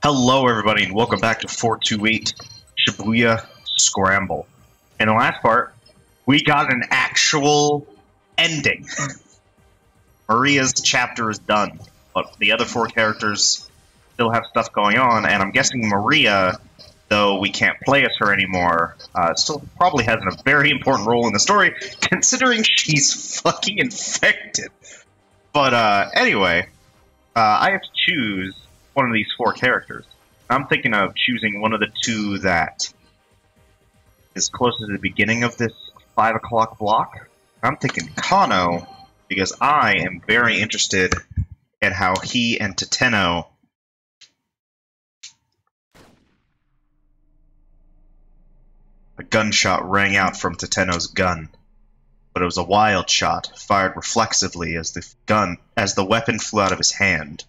Hello everybody and welcome back to 428 Shibuya Scramble. In the last part, we got an actual ending. Maria's chapter is done, but the other four characters still have stuff going on, and I'm guessing Maria, though we can't play as her anymore, still probably has a very important role in the story, considering she's fucking infected. But anyway, I have to choose one of these four characters. I'm thinking of choosing one of the two that is closer to the beginning of this 5 o'clock block. I'm thinking Kano, because I am very interested in how he and Teteno a gunshot rang out from Teteno's gun, but it was a wild shot, fired reflexively as the weapon flew out of his hand.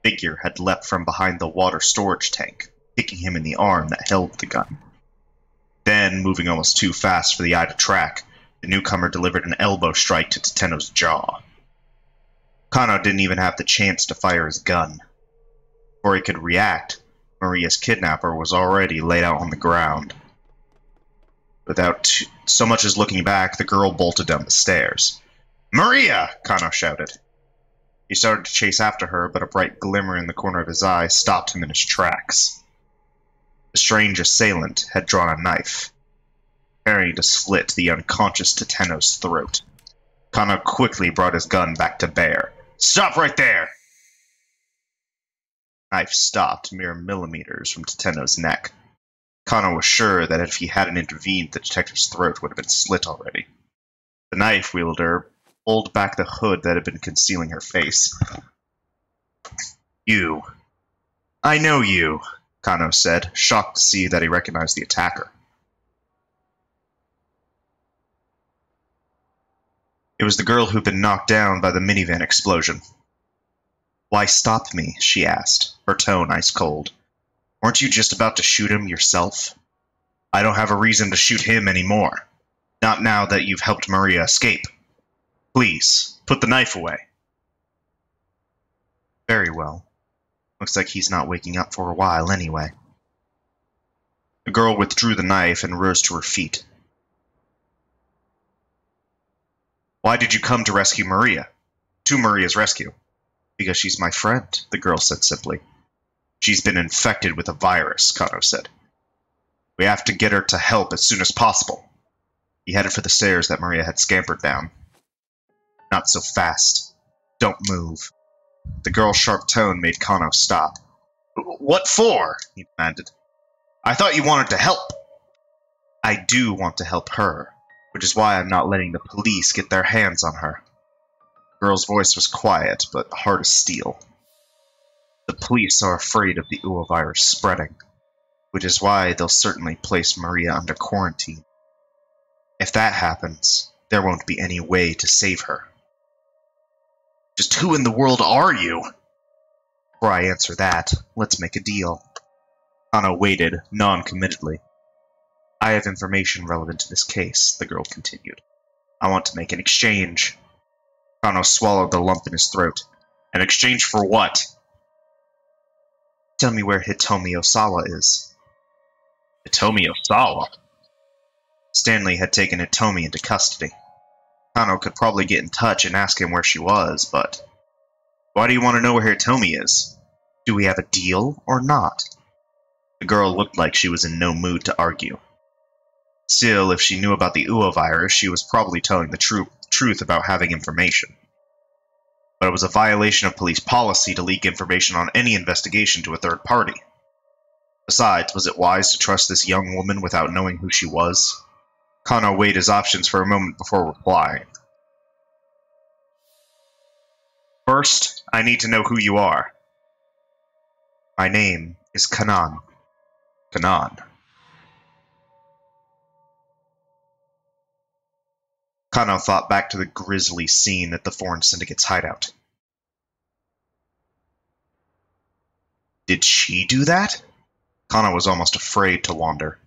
Figure had leapt from behind the water storage tank, kicking him in the arm that held the gun. Then, moving almost too fast for the eye to track, the newcomer delivered an elbow strike to Teteno's jaw. Kano didn't even have the chance to fire his gun. Before he could react, Maria's kidnapper was already laid out on the ground. Without so much as looking back, the girl bolted down the stairs. "Maria!" Kano shouted. He started to chase after her, but a bright glimmer in the corner of his eye stopped him in his tracks. The strange assailant had drawn a knife, preparing to slit the unconscious Teteno's throat. Kano quickly brought his gun back to bear. "Stop right there!" The knife stopped mere millimeters from Teteno's neck. Kano was sure that if he hadn't intervened, the detective's throat would have been slit already. The knife wielder pulled back the hood that had been concealing her face. "You. I know you," Kano said, shocked to see that he recognized the attacker. It was the girl who'd been knocked down by the minivan explosion. "Why stop me?" she asked, her tone ice cold. "Weren't you just about to shoot him yourself?" "I don't have a reason to shoot him anymore. Not now that you've helped Maria escape. Please, put the knife away." "Very well. Looks like he's not waking up for a while anyway." The girl withdrew the knife and rose to her feet. "Why did you come to rescue Maria?" "To Maria's rescue." "Because she's my friend," the girl said simply. "She's been infected with a virus," Kano said. "We have to get her to help as soon as possible." He headed for the stairs that Maria had scampered down. "Not so fast. Don't move." The girl's sharp tone made Kano stop. "What for?" he demanded. "I thought you wanted to help." "I do want to help her, which is why I'm not letting the police get their hands on her." The girl's voice was quiet, but hard as steel. "The police are afraid of the Uo virus spreading, which is why they'll certainly place Maria under quarantine. If that happens, there won't be any way to save her." "Just who in the world are you?" "Before I answer that, let's make a deal." Kano waited, non-committedly. "I have information relevant to this case," the girl continued. "I want to make an exchange." Kano swallowed the lump in his throat. "An exchange for what?" "Tell me where Hitomi Osawa is." "Hitomi Osawa?" Stanley had taken Hitomi into custody. Kano could probably get in touch and ask him where she was, but why do you want to know where Hitomi is? Do we have a deal or not? The girl looked like she was in no mood to argue. Still, if she knew about the Uo virus, she was probably telling the truth about having information. But it was a violation of police policy to leak information on any investigation to a third party. Besides, was it wise to trust this young woman without knowing who she was? Kano weighed his options for a moment before replying. "First, I need to know who you are." "My name is Canaan." "Canaan." Kano thought back to the grisly scene at the Foreign Syndicate's hideout. Did she do that? Kano was almost afraid to wander.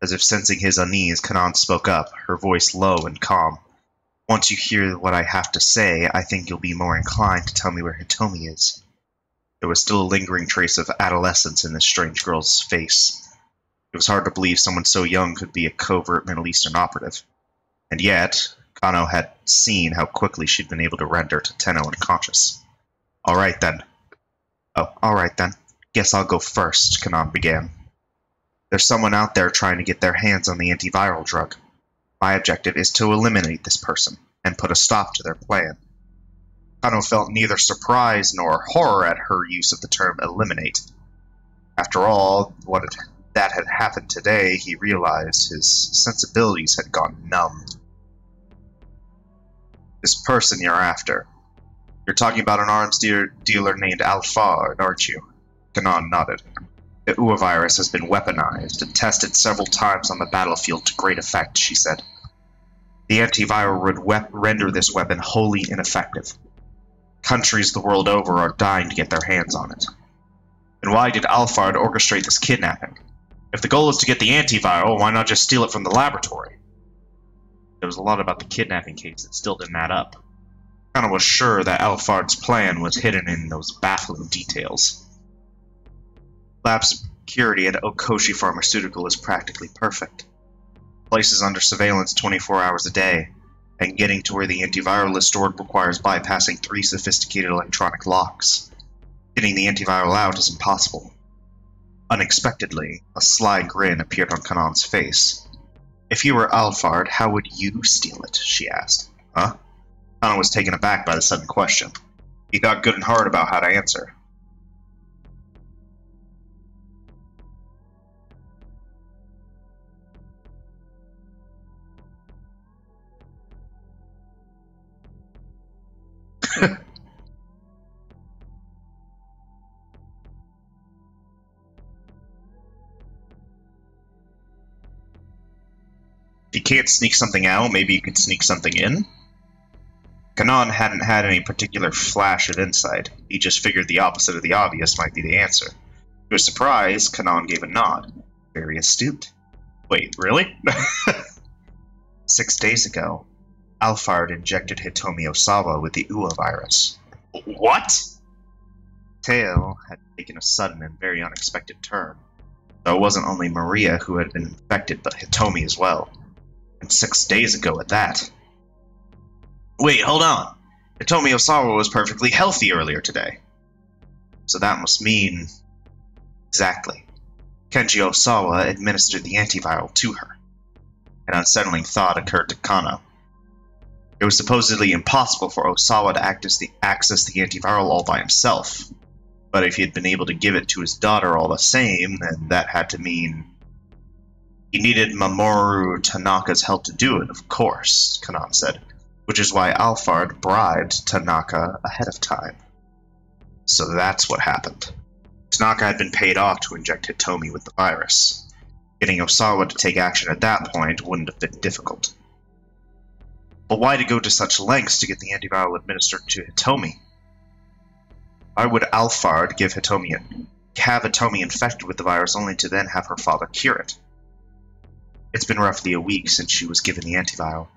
As if sensing his unease, Canaan spoke up, her voice low and calm. "Once you hear what I have to say, I think you'll be more inclined to tell me where Hitomi is." There was still a lingering trace of adolescence in this strange girl's face. It was hard to believe someone so young could be a covert Middle Eastern operative. And yet, Kano had seen how quickly she'd been able to render Tenno unconscious. Alright then. Oh, alright then. Guess I'll go first, Kanan began. There's someone out there trying to get their hands on the antiviral drug. My objective is to eliminate this person and put a stop to their plan. Kano felt neither surprise nor horror at her use of the term eliminate. After all, that had happened today, he realized his sensibilities had gone numb. This person you're after. You're talking about an arms dealer named Alphard, aren't you? Kanan nodded. The UA virus has been weaponized and tested several times on the battlefield to great effect, she said. The antiviral would render this weapon wholly ineffective. Countries the world over are dying to get their hands on it. And why did Alphard orchestrate this kidnapping? If the goal is to get the antiviral, why not just steal it from the laboratory? There was a lot about the kidnapping case that still didn't add up. Kano was sure that Alphard's plan was hidden in those baffling details. Lab security at Okoshi Pharmaceutical is practically perfect. The place is under surveillance 24 hours a day, and getting to where the antiviral is stored requires bypassing 3 sophisticated electronic locks. Getting the antiviral out is impossible. Unexpectedly, a sly grin appeared on Kanan's face. If you were Alphard, how would you steal it? She asked. Huh? Kanan was taken aback by the sudden question. He thought good and hard about how to answer. If you can't sneak something out, maybe you could sneak something in? Kanan hadn't had any particular flash of insight. He just figured the opposite of the obvious might be the answer. To his surprise, Kanan gave a nod. Very astute. Wait, really? 6 days ago, Alphard injected Hitomi Osawa with the UA virus. What? Tale had taken a sudden and very unexpected turn. Though it wasn't only Maria who had been infected, but Hitomi as well. And 6 days ago at that. Wait, hold on. Hitomi Osawa was perfectly healthy earlier today. So that must mean... Exactly. Kenji Osawa administered the antiviral to her. An unsettling thought occurred to Kano. It was supposedly impossible for Osawa to access the antiviral all by himself. But if he had been able to give it to his daughter all the same, then that had to mean... He needed Mamoru Tanaka's help to do it, of course, Kanan said, which is why Alphard bribed Tanaka ahead of time. So that's what happened. Tanaka had been paid off to inject Hitomi with the virus. Getting Osawa to take action at that point wouldn't have been difficult. But why to go to such lengths to get the antiviral administered to Hitomi? Why would Alphard have Hitomi infected with the virus only to then have her father cure it? It's been roughly a week since she was given the antiviral.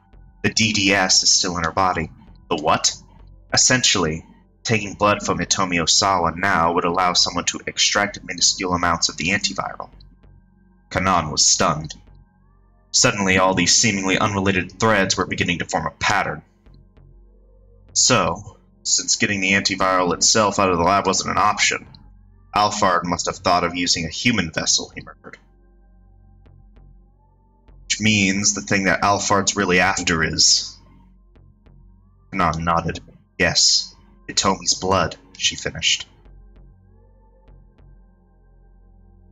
The DDS is still in her body. The what? Essentially, taking blood from Hitomi Osawa now would allow someone to extract minuscule amounts of the antiviral. Kanan was stunned. Suddenly, all these seemingly unrelated threads were beginning to form a pattern. So, since getting the antiviral itself out of the lab wasn't an option, Alphard must have thought of using a human vessel he murdered. Which means the thing that Alphard's really after is... Kanan nodded. Yes, Hitomi's blood, she finished.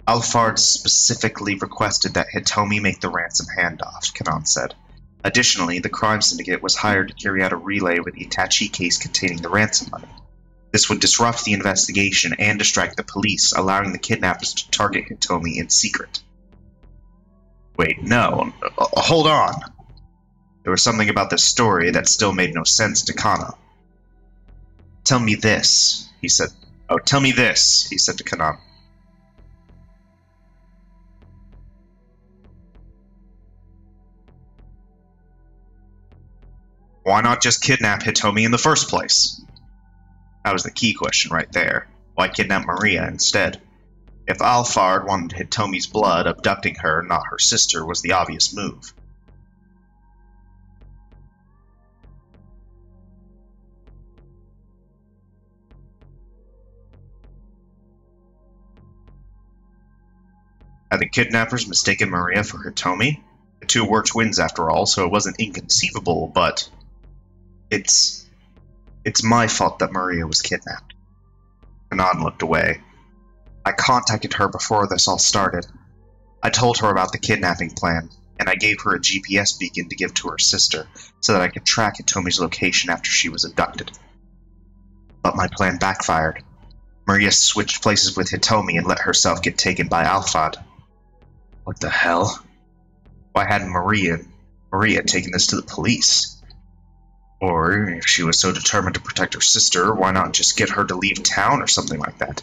Alphard specifically requested that Hitomi make the ransom handoff, Kanan said. Additionally, the crime syndicate was hired to carry out a relay with the Achi case containing the ransom money. This would disrupt the investigation and distract the police, allowing the kidnappers to target Hitomi in secret. Wait, no. Hold on. There was something about this story that still made no sense to Kano. Tell me this, he said. Oh, tell me this, he said to Kanan. Why not just kidnap Hitomi in the first place? That was the key question right there. Why kidnap Maria instead? If Alphard wanted Hitomi's blood, abducting her, not her sister, was the obvious move. Had the kidnappers mistaken Maria for Hitomi? The two were twins after all, so it wasn't inconceivable, but it's my fault that Maria was kidnapped. Canaan looked away. I contacted her before this all started. I told her about the kidnapping plan, and I gave her a GPS beacon to give to her sister, so that I could track Hitomi's location after she was abducted. But my plan backfired. Maria switched places with Hitomi and let herself get taken by Alphard. What the hell? Why hadn't Maria taken this to the police? Or, if she was so determined to protect her sister, why not just get her to leave town or something like that?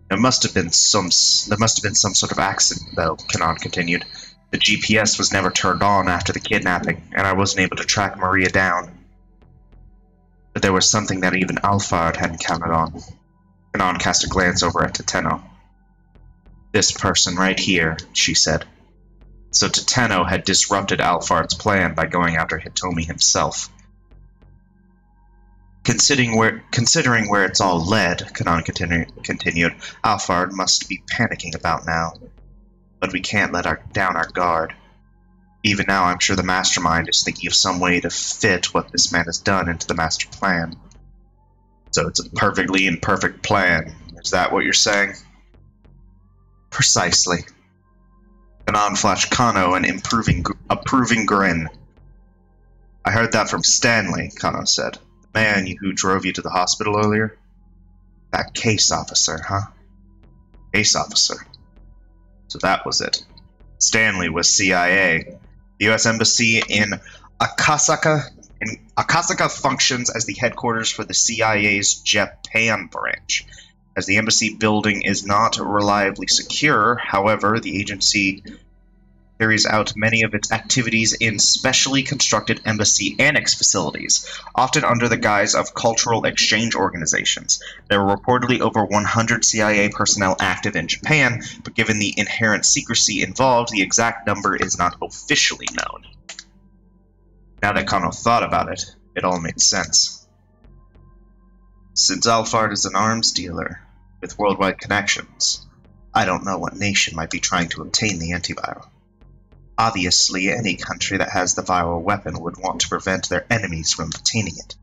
There must have been some sort of accident, though, Canaan continued. The GPS was never turned on after the kidnapping, and I wasn't able to track Maria down. But there was something that even Alphard hadn't counted on. Canaan cast a glance over at Teteno. This person right here, she said. So Teteno had disrupted Alphard's plan by going after Hitomi himself. Considering where it's all led, Canaan continued, Alphard must be panicking about now. But we can't let down our guard. Even now, I'm sure the mastermind is thinking of some way to fit what this man has done into the master plan. So it's a perfectly imperfect plan. Is that what you're saying? Precisely. Canaan flashed Kano an approving grin. I heard that from Stanley, Kano said. The man who drove you to the hospital earlier? That case officer, huh? Case officer. So that was it. Stanley was CIA. The U.S. Embassy in Akasaka functions as the headquarters for the CIA's Japan branch. As the embassy building is not reliably secure, however, the agency carries out many of its activities in specially constructed embassy annex facilities, often under the guise of cultural exchange organizations. There are reportedly over 100 CIA personnel active in Japan, but given the inherent secrecy involved, the exact number is not officially known. Now that Kano thought about it, it all made sense. Since Alphard is an arms dealer with worldwide connections, I don't know what nation might be trying to obtain the antiviral. Obviously, any country that has the viral weapon would want to prevent their enemies from obtaining it.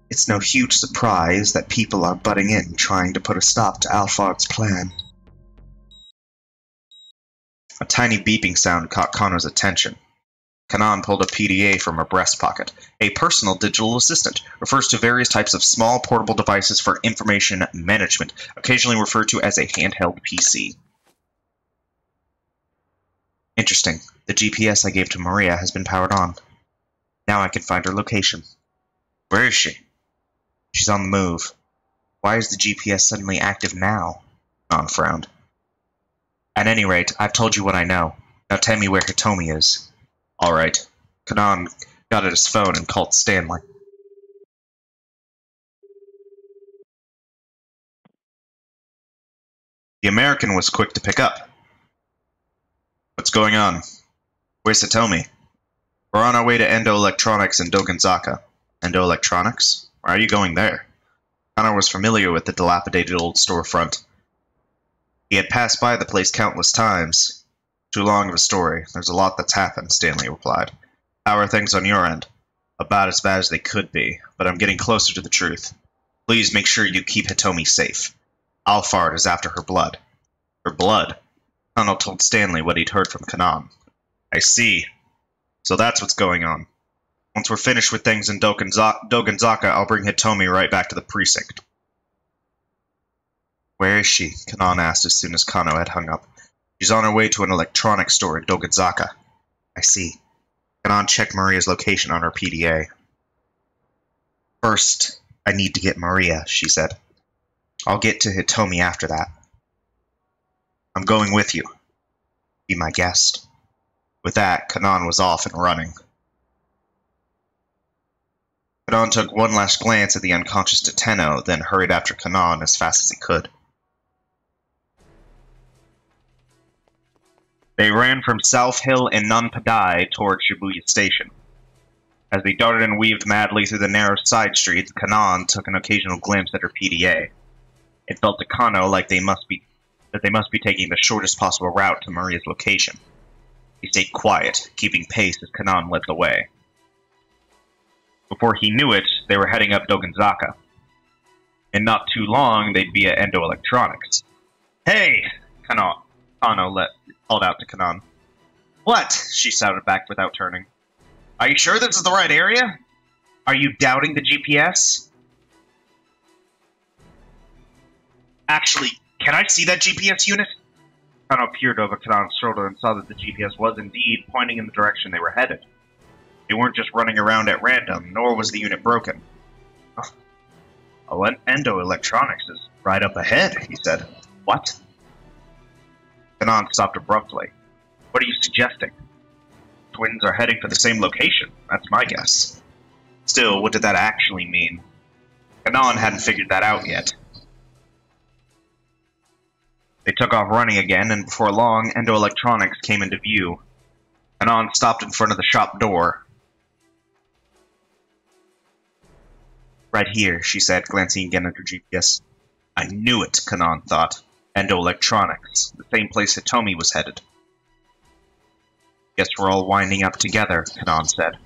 It's no huge surprise that people are butting in, trying to put a stop to Alphard's plan. A tiny beeping sound caught Connor's attention. Canaan pulled a PDA from her breast pocket. A personal digital assistant refers to various types of small portable devices for information management, occasionally referred to as a handheld PC. Interesting. The GPS I gave to Maria has been powered on. Now I can find her location. Where is she? She's on the move. Why is the GPS suddenly active now? Canaan frowned. At any rate, I've told you what I know. Now tell me where Hitomi is. All right. Canaan got at his phone and called Stanley. The American was quick to pick up. What's going on? Where's Hitomi? We're on our way to Endo Electronics in Dogen. Endo Electronics? Why are you going there? Connor was familiar with the dilapidated old storefront. He had passed by the place countless times. Too long of a story. There's a lot that's happened, Stanley replied. How are things on your end? About as bad as they could be, but I'm getting closer to the truth. Please make sure you keep Hitomi safe. Alphard is after her blood. Her blood? Kano told Stanley what he'd heard from Canaan. I see. So that's what's going on. Once we're finished with things in Dogen, I'll bring Hitomi right back to the precinct. Where is she? Canaan asked as soon as Kano had hung up. She's on her way to an electronics store in Dogen. I see. Canaan checked Maria's location on her PDA. First, I need to get Maria, she said. I'll get to Hitomi after that. I'm going with you. Be my guest. With that, Canaan was off and running. Kanan took one last glance at the unconscious Teteno, then hurried after Kanan as fast as he could. They ran from South Hill and Nanpadai toward Shibuya Station. As they darted and weaved madly through the narrow side streets, Kanan took an occasional glimpse at her PDA. It felt to Kano like they must be taking the shortest possible route to Maria's location. He stayed quiet, keeping pace as Kanan led the way. Before he knew it, they were heading up Dogenzaka. In not too long, they'd be at Endo Electronics. "Hey!" Kano called out to Kanan. "What?" she shouted back without turning. "Are you sure this is the right area? Are you doubting the GPS?" "Actually, can I see that GPS unit?" Kano peered over Kanan's shoulder and saw that the GPS was indeed pointing in the direction they were headed. They weren't just running around at random, nor was the unit broken. "Oh, Endo Electronics is right up ahead," he said. "What?" Kanan stopped abruptly. "What are you suggesting?" "Twins are heading for the same location, that's my guess." Still, what did that actually mean? Kanan hadn't figured that out yet. They took off running again, and before long, Endo Electronics came into view. Kanan stopped in front of the shop door. "Right here," she said, glancing again at her GPS. "I knew it," Kanan thought. Endo Electronics, the same place Hitomi was headed. "Guess we're all winding up together," Kanan said.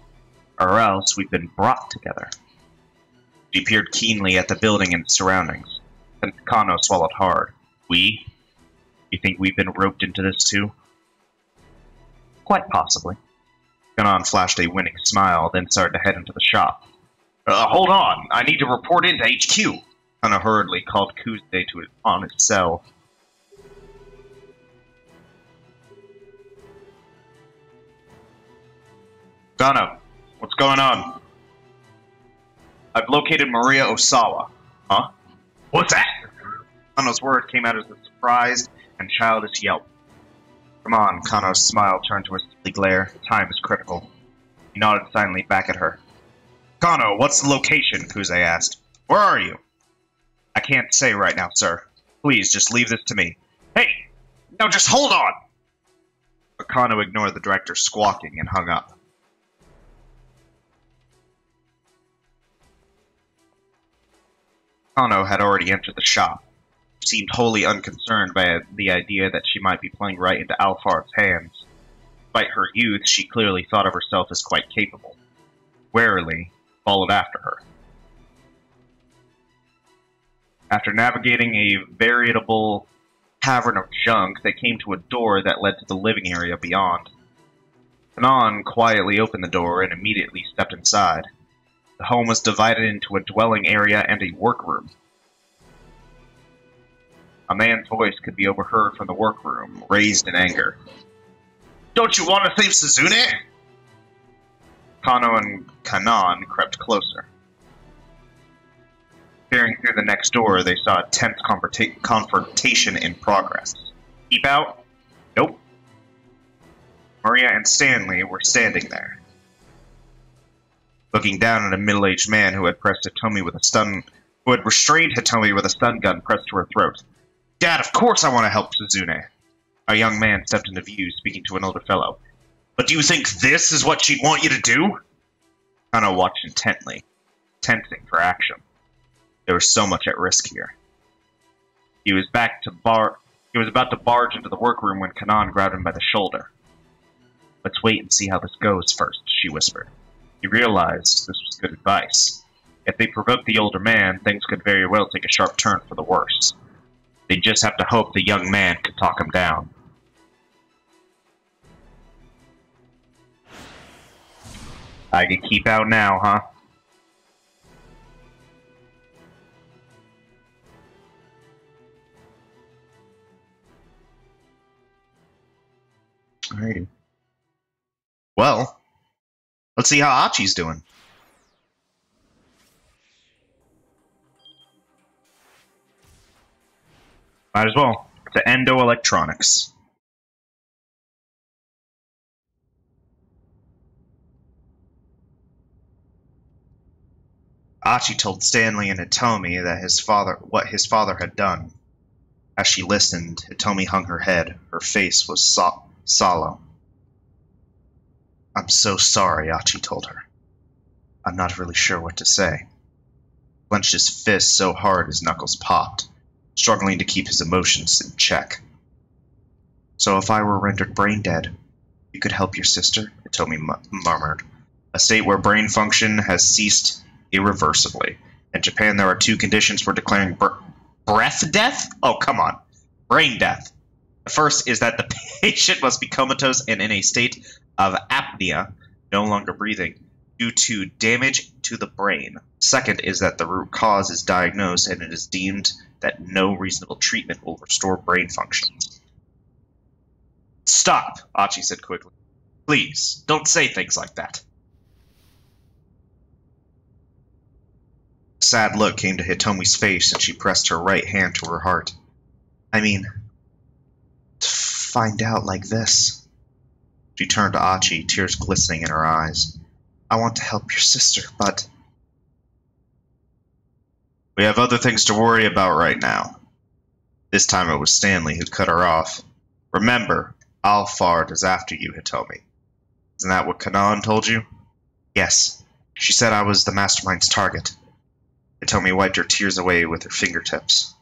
"Or else we've been brought together." She peered keenly at the building and its surroundings. And Kano swallowed hard. "We? You think we've been roped into this too?" "Quite possibly." Kanan flashed a winning smile, then started to head into the shop. Hold on! I need to report into HQ!" Kano hurriedly called Kuze on his cell. "Kano, what's going on?" "I've located Maria Osawa." "Huh? What's that?" Kano's word came out as a surprised and childish yelp. "Come on," Kano's smile turned to a steely glare. "Time is critical." He nodded silently back at her. "Kano, what's the location?" Kuze asked. "Where are you?" "I can't say right now, sir. Please, just leave this to me." "Hey! Now just hold on!" But Kano ignored the director squawking and hung up. Kano had already entered the shop. She seemed wholly unconcerned by the idea that she might be playing right into Alphard's hands. Despite her youth, she clearly thought of herself as quite capable. Warily, followed after her. After navigating a veritable cavern of junk, they came to a door that led to the living area beyond. Kanan quietly opened the door and immediately stepped inside. The home was divided into a dwelling area and a workroom. A man's voice could be overheard from the workroom, raised in anger. "Don't you want to save Suzune?" Kano and Canaan crept closer. Peering through the next door, they saw a tense confrontation in progress. "Keep out?" "Nope." Maria and Stanley were standing there, looking down at a middle-aged man who had restrained Hitomi with a stun gun pressed to her throat. "Dad, of course I want to help Suzune." A young man stepped into view, speaking to an older fellow. "But do you think this is what she'd want you to do?" Kano watched intently, tensing for action. There was so much at risk here. He was about to barge into the workroom when Kanan grabbed him by the shoulder. "Let's wait and see how this goes first," she whispered. He realized this was good advice. If they provoked the older man, things could very well take a sharp turn for the worse. They'd just have to hope the young man could talk him down. "I can keep out now, huh?" Alrighty. Well, let's see how Achi's doing. Might as well. To Endo Electronics. Achi told Stanley and Hitomi that what his father had done. As she listened, Hitomi hung her head. Her face was solemn. I'm so sorry, Achi told her. I'm not really sure what to say. He clenched his fist so hard his knuckles popped, struggling to keep his emotions in check. So if I were rendered brain dead, you could help your sister, Hitomi murmured. A state where brain function has ceased irreversibly. In Japan, there are two conditions for declaring breath death? Oh, come on. Brain death. The first is that the patient must be comatose and in a state of apnea, no longer breathing, due to damage to the brain. Second is that the root cause is diagnosed and it is deemed that no reasonable treatment will restore brain function. Stop, Achi said quickly. Please, don't say things like that. A sad look came to Hitomi's face and she pressed her right hand to her heart. I mean, to find out like this. She turned to Achi, tears glistening in her eyes. I want to help your sister, but... We have other things to worry about right now. This time it was Stanley who cut her off. Remember, Alphard is after you, Hitomi. Isn't that what Canaan told you? Yes. She said I was the mastermind's target. Hitomi wiped her tears away with her fingertips.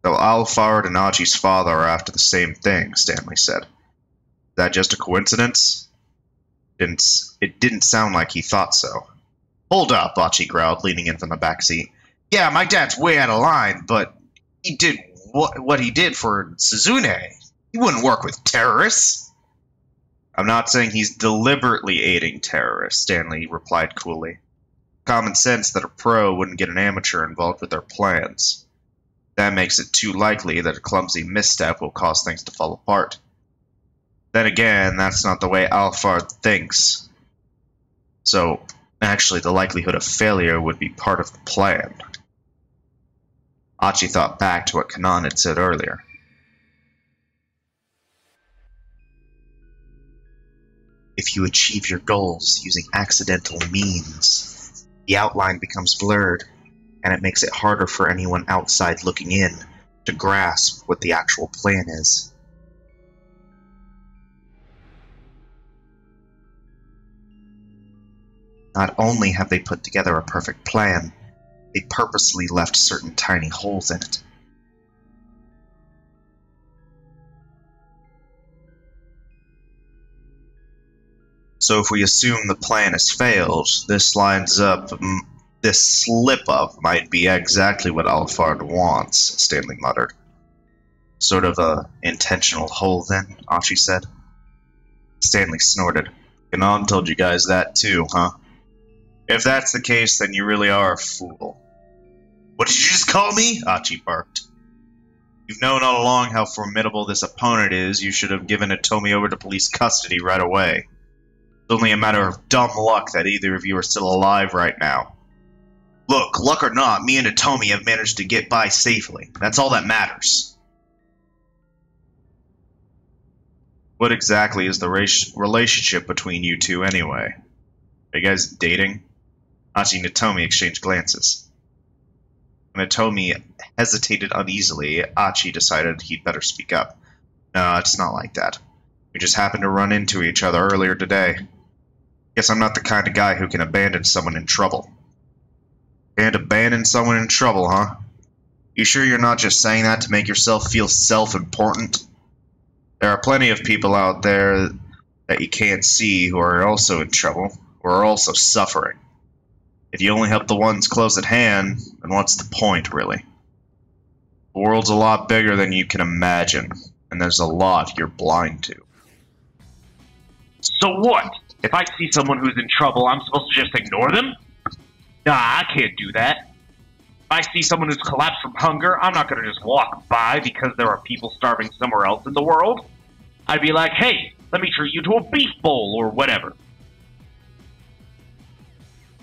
So Alphard and Achi's father are after the same thing, Stanley said. Is that just a coincidence? It didn't sound like he thought so. Hold up, Achi growled, leaning in from the back seat. Yeah, my dad's way out of line, but he did what he did for Suzune. He wouldn't work with terrorists. I'm not saying he's deliberately aiding terrorists, Stanley replied coolly. Common sense that a pro wouldn't get an amateur involved with their plans. That makes it too likely that a clumsy misstep will cause things to fall apart. Then again, that's not the way Alphard thinks. So, actually, the likelihood of failure would be part of the plan. Achi thought back to what Canaan had said earlier. If you achieve your goals using accidental means, the outline becomes blurred, and it makes it harder for anyone outside looking in to grasp what the actual plan is. Not only have they put together a perfect plan, they purposely left certain tiny holes in it. So if we assume the plan has failed, this slip-up might be exactly what Alphard wants, Stanley muttered. Sort of a intentional hole then, Achi said. Stanley snorted. Canaan told you guys that too, huh? If that's the case, then you really are a fool. What did you just call me? Achi barked. You've known all along how formidable this opponent is. You should have given Hitomi over to police custody right away. It's only a matter of dumb luck that either of you are still alive right now. Look, luck or not, me and Hitomi have managed to get by safely. That's all that matters. What exactly is the relationship between you two anyway? Are you guys dating? Achi and Hitomi exchanged glances. When Hitomi hesitated uneasily, Achi decided he'd better speak up. No, it's not like that. We just happened to run into each other earlier today. Guess I'm not the kind of guy who can abandon someone in trouble. Can't abandon someone in trouble, huh? You sure you're not just saying that to make yourself feel self-important? There are plenty of people out there that you can't see who are also in trouble, who are also suffering. If you only help the ones close at hand, then what's the point, really? The world's a lot bigger than you can imagine, and there's a lot you're blind to. So what? If I see someone who's in trouble, I'm supposed to just ignore them? Nah, I can't do that. If I see someone who's collapsed from hunger, I'm not gonna just walk by because there are people starving somewhere else in the world. I'd be like, hey, let me treat you to a beef bowl or whatever.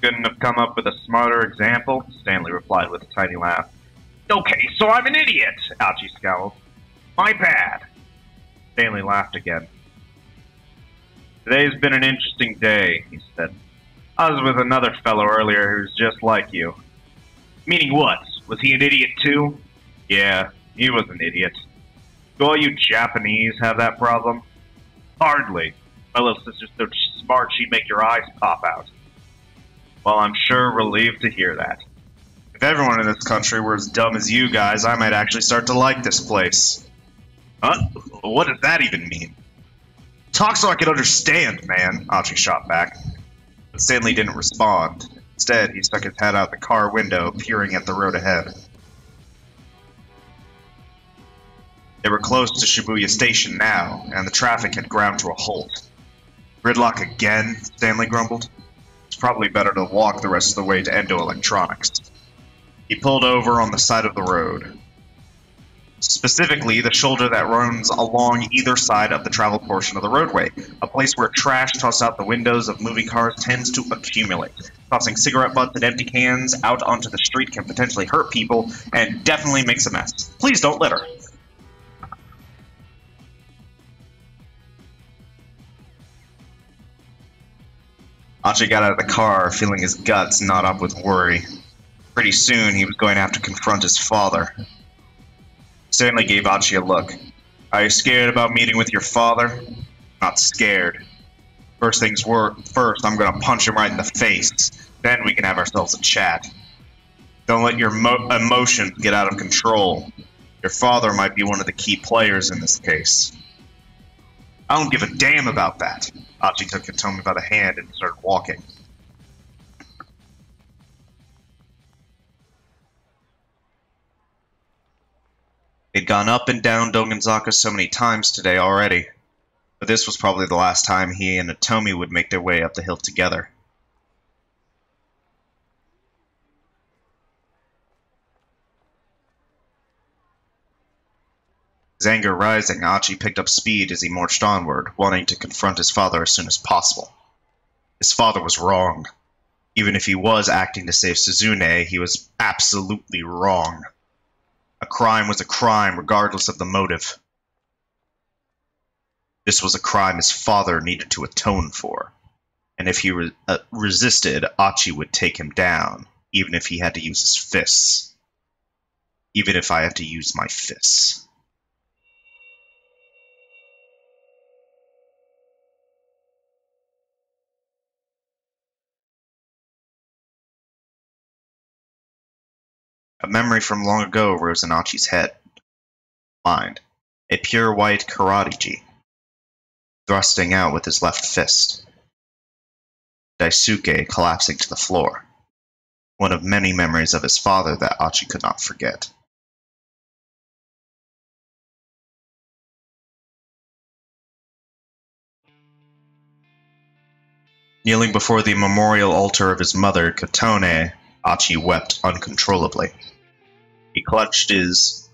Couldn't have come up with a smarter example, Stanley replied with a tiny laugh. Okay, so I'm an idiot, Achi scowled. My bad. Stanley laughed again. Today's been an interesting day, he said. I was with another fellow earlier who's just like you. Meaning what? Was he an idiot too? Yeah, he was an idiot. Do all you Japanese have that problem? Hardly. My little sister's so smart she'd make your eyes pop out. Well, I'm sure relieved to hear that. If everyone in this country were as dumb as you guys, I might actually start to like this place. Huh? What does that even mean? Talk so I can understand, man, Achi shot back. But Stanley didn't respond. Instead, he stuck his head out the car window, peering at the road ahead. They were close to Shibuya Station now, and the traffic had ground to a halt. Gridlock again, Stanley grumbled. It's probably better to walk the rest of the way to Endo Electronics. He pulled over on the side of the road. Specifically, the shoulder that runs along either side of the travel portion of the roadway, a place where trash tossed out the windows of moving cars tends to accumulate. Tossing cigarette butts and empty cans out onto the street can potentially hurt people, and definitely makes a mess. Please don't litter. Achi got out of the car, feeling his guts knot up with worry. Pretty soon, he was going to have to confront his father. Stanley gave Achi a look. Are you scared about meeting with your father? Not scared. First, I'm gonna punch him right in the face. Then we can have ourselves a chat. Don't let your emotions get out of control. Your father might be one of the key players in this case. I don't give a damn about that. Achi took Hitomi by the hand and started walking. They'd gone up and down Dogenzaka so many times today already, but this was probably the last time he and Hitomi would make their way up the hill together. His anger rising, Achi picked up speed as he marched onward, wanting to confront his father as soon as possible. His father was wrong. Even if he was acting to save Suzune, he was absolutely wrong. A crime was a crime, regardless of the motive. This was a crime his father needed to atone for, and if he resisted, Achi would take him down, even if he had to use his fists. Even if I have to use my fists. A memory from long ago rose in Achi's head. Mind. A pure white karate-ji, thrusting out with his left fist. Daisuke collapsing to the floor. One of many memories of his father that Achi could not forget. Kneeling before the memorial altar of his mother, Katone, Achi wept uncontrollably. He clutched his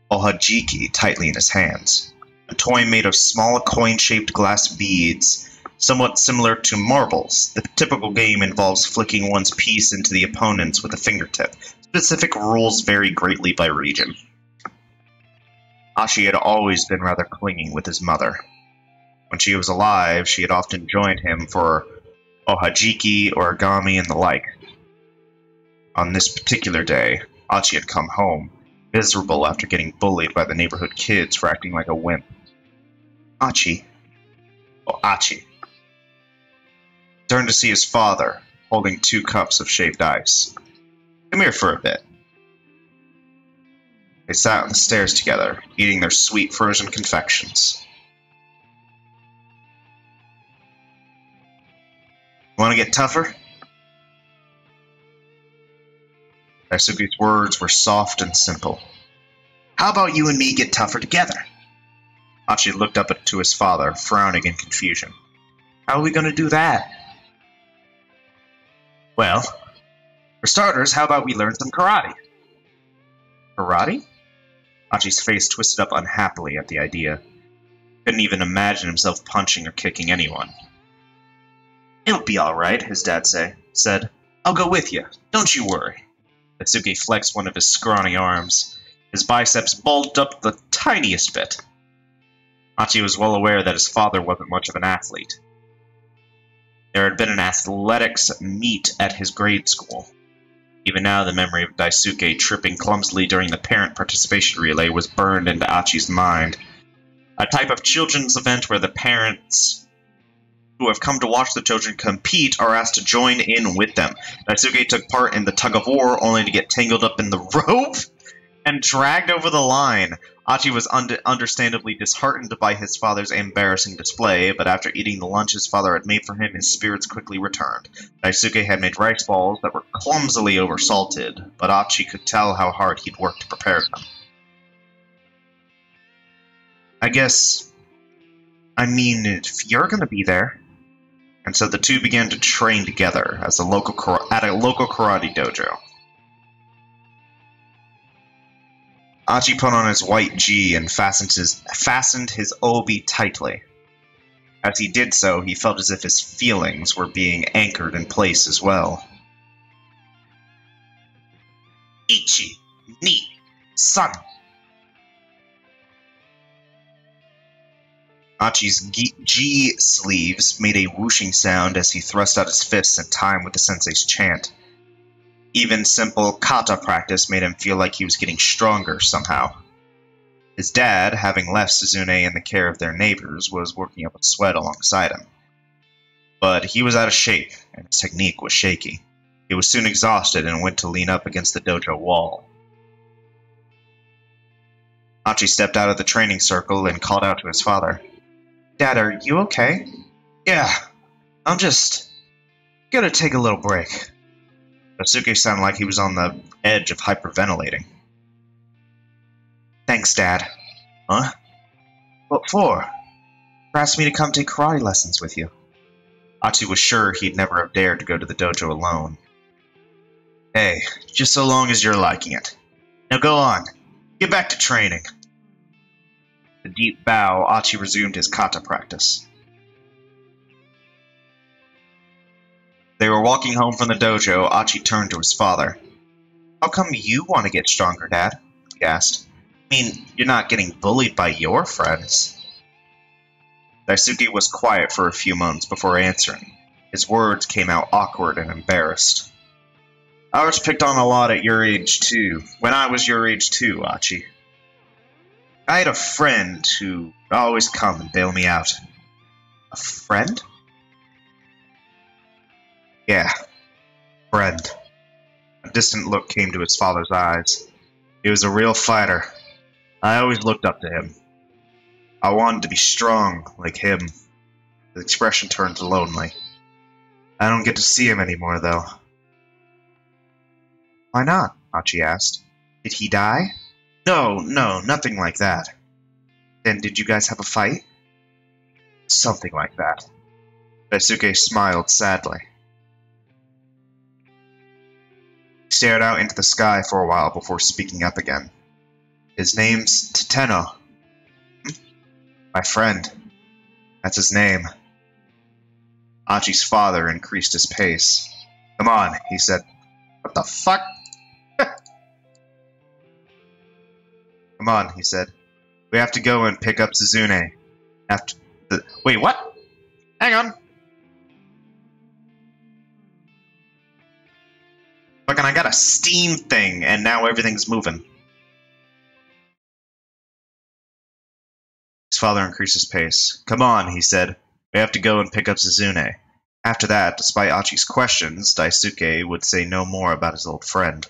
ohajiki tightly in his hands, a toy made of small coin-shaped glass beads, somewhat similar to marbles. The typical game involves flicking one's piece into the opponent's with a fingertip. Specific rules vary greatly by region. Achi had always been rather clingy with his mother. When she was alive, she had often joined him for ohajiki, origami, and the like. On this particular day, Achi had come home, miserable after getting bullied by the neighborhood kids for acting like a wimp. Achi turned to see his father, holding 2 cups of shaved ice. Come here for a bit. They sat on the stairs together, eating their sweet frozen confections. Want to get tougher? Daisuke's words were soft and simple. How about you and me get tougher together? Achi looked up to his father, frowning in confusion. How are we going to do that? Well, for starters, how about we learn some karate? Karate? Achi's face twisted up unhappily at the idea. Couldn't even imagine himself punching or kicking anyone. It'll be alright, his dad said. I'll go with you. Don't you worry. Daisuke flexed one of his scrawny arms. His biceps bulged up the tiniest bit. Achi was well aware that his father wasn't much of an athlete. There had been an athletics meet at his grade school. Even now, the memory of Daisuke tripping clumsily during the parent participation relay was burned into Achi's mind. A type of children's event where the parents who have come to watch the children compete are asked to join in with them. Daisuke took part in the tug-of-war only to get tangled up in the rope and dragged over the line. Achi was understandably disheartened by his father's embarrassing display, but after eating the lunch his father had made for him, his spirits quickly returned. Daisuke had made rice balls that were clumsily oversalted, but Achi could tell how hard he'd worked to prepare them. I mean, if you're gonna be there. And so the two began to train together at a local karate dojo. Achi put on his white gi and fastened his obi tightly. As he did so, he felt as if his feelings were being anchored in place as well. Ichi, ni, san. Achi's gi sleeves made a whooshing sound as he thrust out his fists in time with the sensei's chant. Even simple kata practice made him feel like he was getting stronger somehow. His dad, having left Suzune in the care of their neighbors, was working up a sweat alongside him. But he was out of shape, and his technique was shaky. He was soon exhausted and went to lean up against the dojo wall. Achi stepped out of the training circle and called out to his father. Dad, are you okay? Yeah, I'm just gonna take a little break. Daisuke sounded like he was on the edge of hyperventilating. Thanks, Dad. Huh? What for? You asked me to come take karate lessons with you. Achi was sure he'd never have dared to go to the dojo alone. Hey, just so long as you're liking it. Now go on. Get back to training. With a deep bow, Achi resumed his kata practice. They were walking home from the dojo. Achi turned to his father. How come you want to get stronger, Dad? He asked. I mean, you're not getting bullied by your friends. Daisuke was quiet for a few moments before answering. His words came out awkward and embarrassed. I was picked on a lot at your age, too. When I was your age, too, Achi. I had a friend who would always come and bail me out. A friend? Yeah, friend. A distant look came to his father's eyes. He was a real fighter. I always looked up to him. I wanted to be strong, like him. His expression turned lonely. I don't get to see him anymore, though. Why not? Achi asked. Did he die? No, nothing like that. Then did you guys have a fight? Something like that. Daisuke smiled sadly. He stared out into the sky for a while before speaking up again. His name's Teteno. My friend. That's his name. Achi's father increased his pace. Come on, he said. What the fuck? Come on, he said. We have to go and pick up Suzune. Wait, what? Hang on. Fucking, I got a steam thing, and now everything's moving. His father increased his pace. Come on, he said. We have to go and pick up Suzune. After that, despite Achi's questions, Daisuke would say no more about his old friend.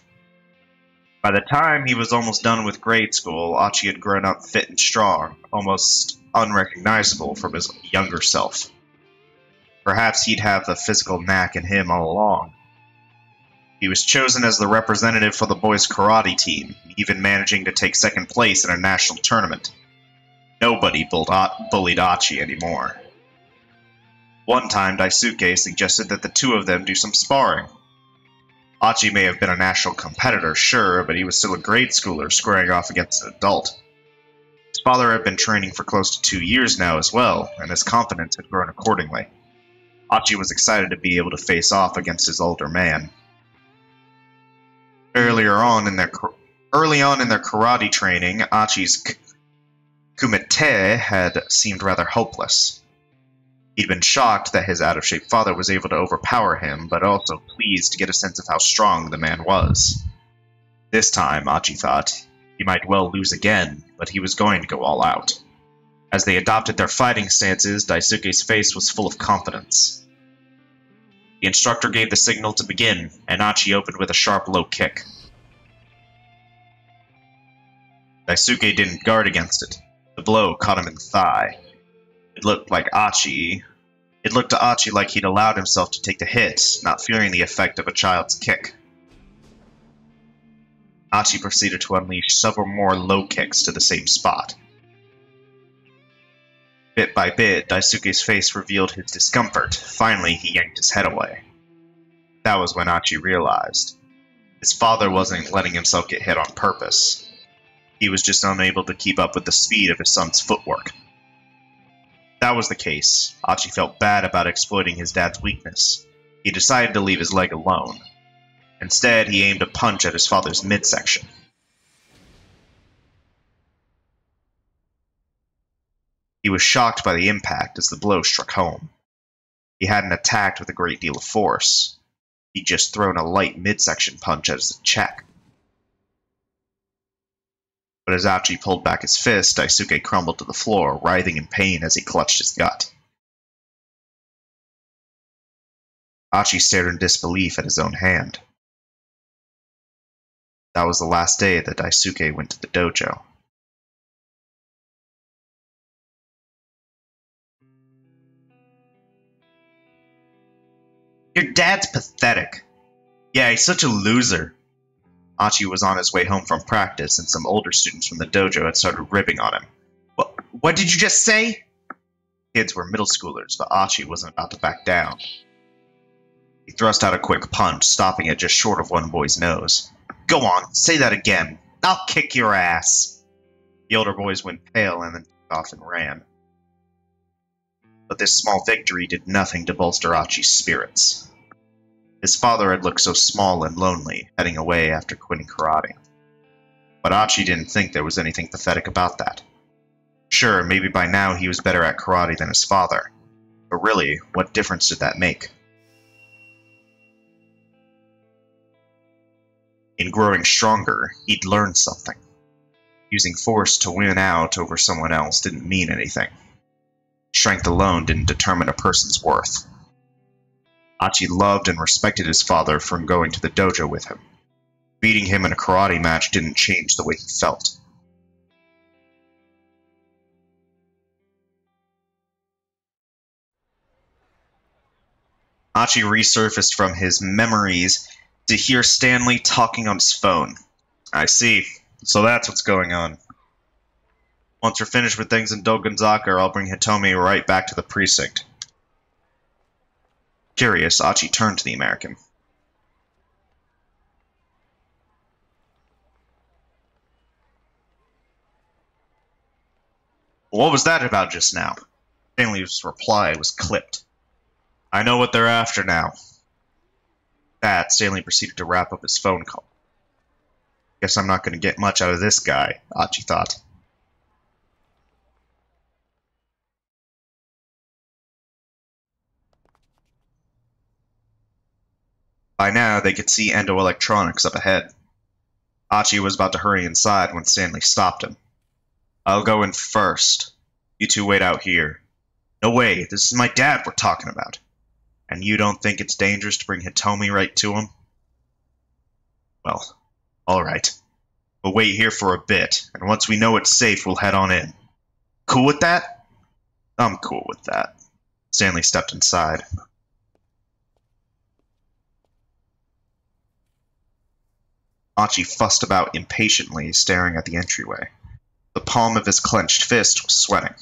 By the time he was almost done with grade school, Achi had grown up fit and strong, almost unrecognizable from his younger self. Perhaps he'd have the physical knack in him all along. He was chosen as the representative for the boys' karate team, even managing to take second place in a national tournament. Nobody bullied Achi anymore. One time, Daisuke suggested that the two of them do some sparring. Achi may have been a national competitor, sure, but he was still a grade schooler squaring off against an adult. His father had been training for close to 2 years now as well, and his confidence had grown accordingly. Achi was excited to be able to face off against his older man. Early on in their karate training, Achi's kumite had seemed rather hopeless. He'd been shocked that his out-of-shape father was able to overpower him, but also pleased to get a sense of how strong the man was. This time, Achi thought, he might well lose again, but he was going to go all out. As they adopted their fighting stances, Daisuke's face was full of confidence. The instructor gave the signal to begin, and Achi opened with a sharp low kick. Daisuke didn't guard against it. The blow caught him in the thigh. It looked to Achi like he'd allowed himself to take the hit, not fearing the effect of a child's kick. Achi proceeded to unleash several more low kicks to the same spot. Bit by bit, Daisuke's face revealed his discomfort. Finally, he yanked his head away. That was when Achi realized. His father wasn't letting himself get hit on purpose. He was just unable to keep up with the speed of his son's footwork. If that was the case, Achi felt bad about exploiting his dad's weakness. He decided to leave his leg alone. Instead, he aimed a punch at his father's midsection. He was shocked by the impact as the blow struck home. He hadn't attacked with a great deal of force. He'd just thrown a light midsection punch at his check. But as Achi pulled back his fist, Daisuke crumbled to the floor, writhing in pain as he clutched his gut. Achi stared in disbelief at his own hand. That was the last day that Daisuke went to the dojo. Your dad's pathetic. Yeah, he's such a loser. Achi was on his way home from practice, and some older students from the dojo had started ribbing on him. What did you just say? Kids were middle schoolers, but Achi wasn't about to back down. He thrust out a quick punch, stopping it just short of one boy's nose. Go on, say that again. I'll kick your ass. The older boys went pale and then took off and ran. But this small victory did nothing to bolster Achi's spirits. His father had looked so small and lonely, heading away after quitting karate. But Achi didn't think there was anything pathetic about that. Sure, maybe by now he was better at karate than his father, but really, what difference did that make? In growing stronger, he'd learned something. Using force to win out over someone else didn't mean anything. Strength alone didn't determine a person's worth. Achi loved and respected his father for going to the dojo with him. Beating him in a karate match didn't change the way he felt. Achi resurfaced from his memories to hear Stanley talking on his phone. I see. So that's what's going on. Once we're finished with things in Dogenzaka, I'll bring Hitomi right back to the precinct. Curious, Achi turned to the American. What was that about just now? Stanley's reply was clipped. I know what they're after now. That, Stanley proceeded to wrap up his phone call. Guess I'm not going to get much out of this guy, Achi thought. By now, they could see Endo Electronics up ahead. Achi was about to hurry inside when Stanley stopped him. I'll go in first. You two wait out here. No way, this is my dad we're talking about. And you don't think it's dangerous to bring Hitomi right to him? Well, alright. We'll wait here for a bit, and once we know it's safe, we'll head on in. Cool with that? I'm cool with that. Stanley stepped inside. Achi fussed about impatiently, staring at the entryway. The palm of his clenched fist was sweating.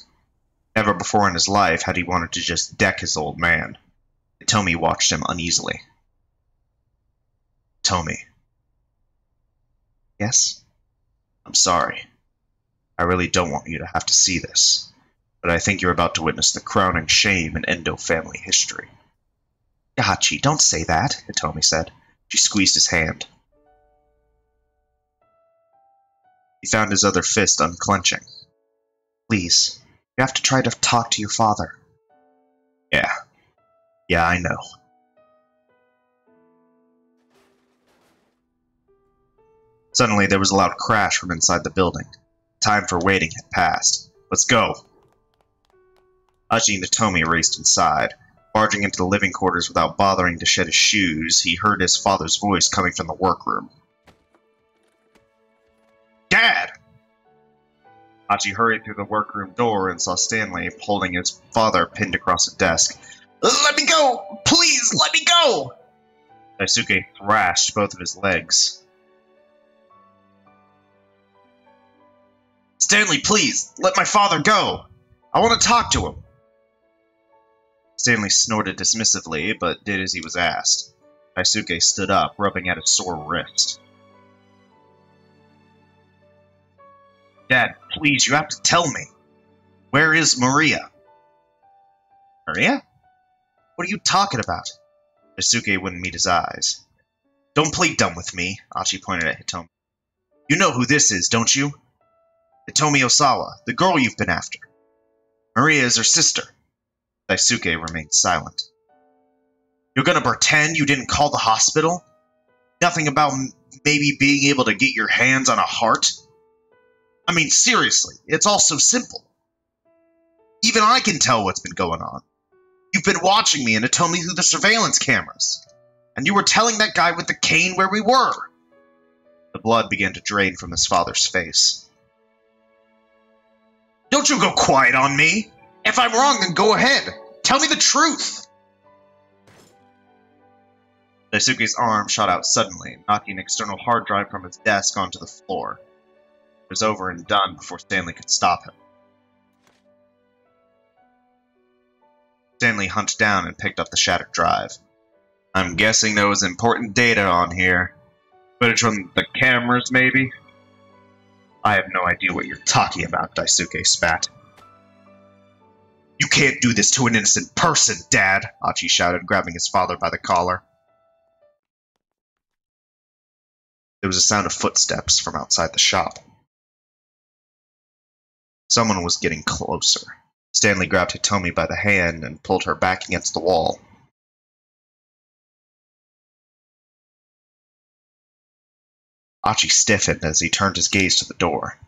Never before in his life had he wanted to just deck his old man. Hitomi watched him uneasily. Hitomi. Yes? I'm sorry. I really don't want you to have to see this, but I think you're about to witness the crowning shame in Endo family history. Achi, don't say that, Hitomi said. She squeezed his hand. He found his other fist unclenching. Please, you have to try to talk to your father. Yeah, I know. Suddenly, there was a loud crash from inside the building. Time for waiting had passed. Let's go. Achi and Hitomi raced inside. Barging into the living quarters without bothering to shed his shoes, he heard his father's voice coming from the workroom. Dad! Achi hurried through the workroom door and saw Stanley holding his father pinned across a desk. Let me go! Please, let me go! Daisuke thrashed both of his legs. Stanley, please, let my father go! I want to talk to him! Stanley snorted dismissively, but did as he was asked. Daisuke stood up, rubbing at his sore wrist. Dad, please, you have to tell me. Where is Maria? Maria? What are you talking about? Daisuke wouldn't meet his eyes. Don't play dumb with me, Achi pointed at Hitomi. You know who this is, don't you? Hitomi Osawa, the girl you've been after. Maria is her sister. Daisuke remained silent. You're gonna pretend you didn't call the hospital? Nothing about maybe being able to get your hands on a heart? I mean, seriously, it's all so simple. Even I can tell what's been going on. You've been watching me and Hitomi through the surveillance cameras. And you were telling that guy with the cane where we were. The blood began to drain from his father's face. Don't you go quiet on me! If I'm wrong, then go ahead. Tell me the truth! Daisuke's arm shot out suddenly, knocking an external hard drive from his desk onto the floor. It was over and done before Stanley could stop him. Stanley hunched down and picked up the shattered drive. I'm guessing there was important data on here. Footage from the cameras, maybe? I have no idea what you're talking about, Daisuke spat. You can't do this to an innocent person, Dad, Achi shouted, grabbing his father by the collar. There was a sound of footsteps from outside the shop. Someone was getting closer. Stanley grabbed Hitomi by the hand and pulled her back against the wall. Achi stiffened as he turned his gaze to the door.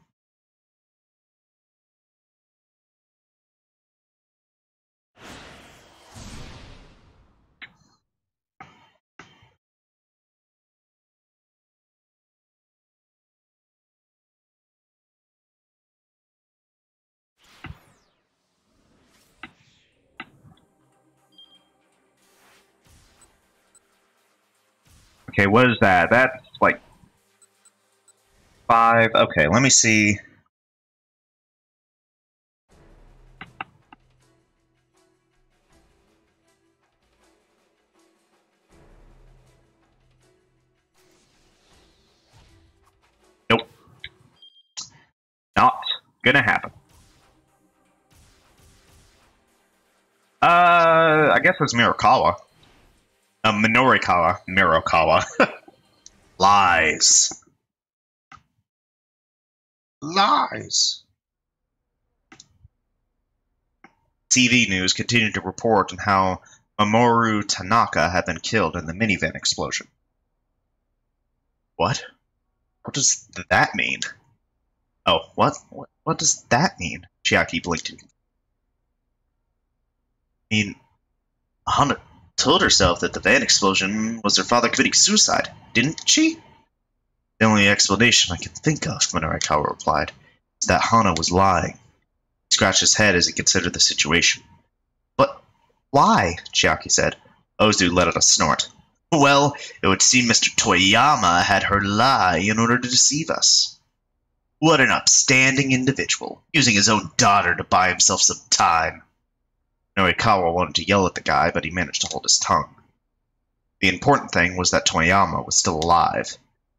Okay, what is that? That's like 5. Okay, let me see. Nope. Not gonna happen. I guess it's Minorikawa. Minorikawa. Lies. Lies. TV news continued to report on how Mamoru Tanaka had been killed in the minivan explosion. What? What does that mean? Oh, what does that mean? Chiaki blinked. I mean, Hana told herself that the van explosion was her father committing suicide, didn't she? The only explanation I can think of, Minorikawa replied, is that Hana was lying. He scratched his head as he considered the situation. But why? Chiaki said. Ozu let out a snort. Well, it would seem Mr. Toyama had her lie in order to deceive us. What an upstanding individual, using his own daughter to buy himself some time. Minorikawa wanted to yell at the guy, but he managed to hold his tongue. The important thing was that Toyama was still alive,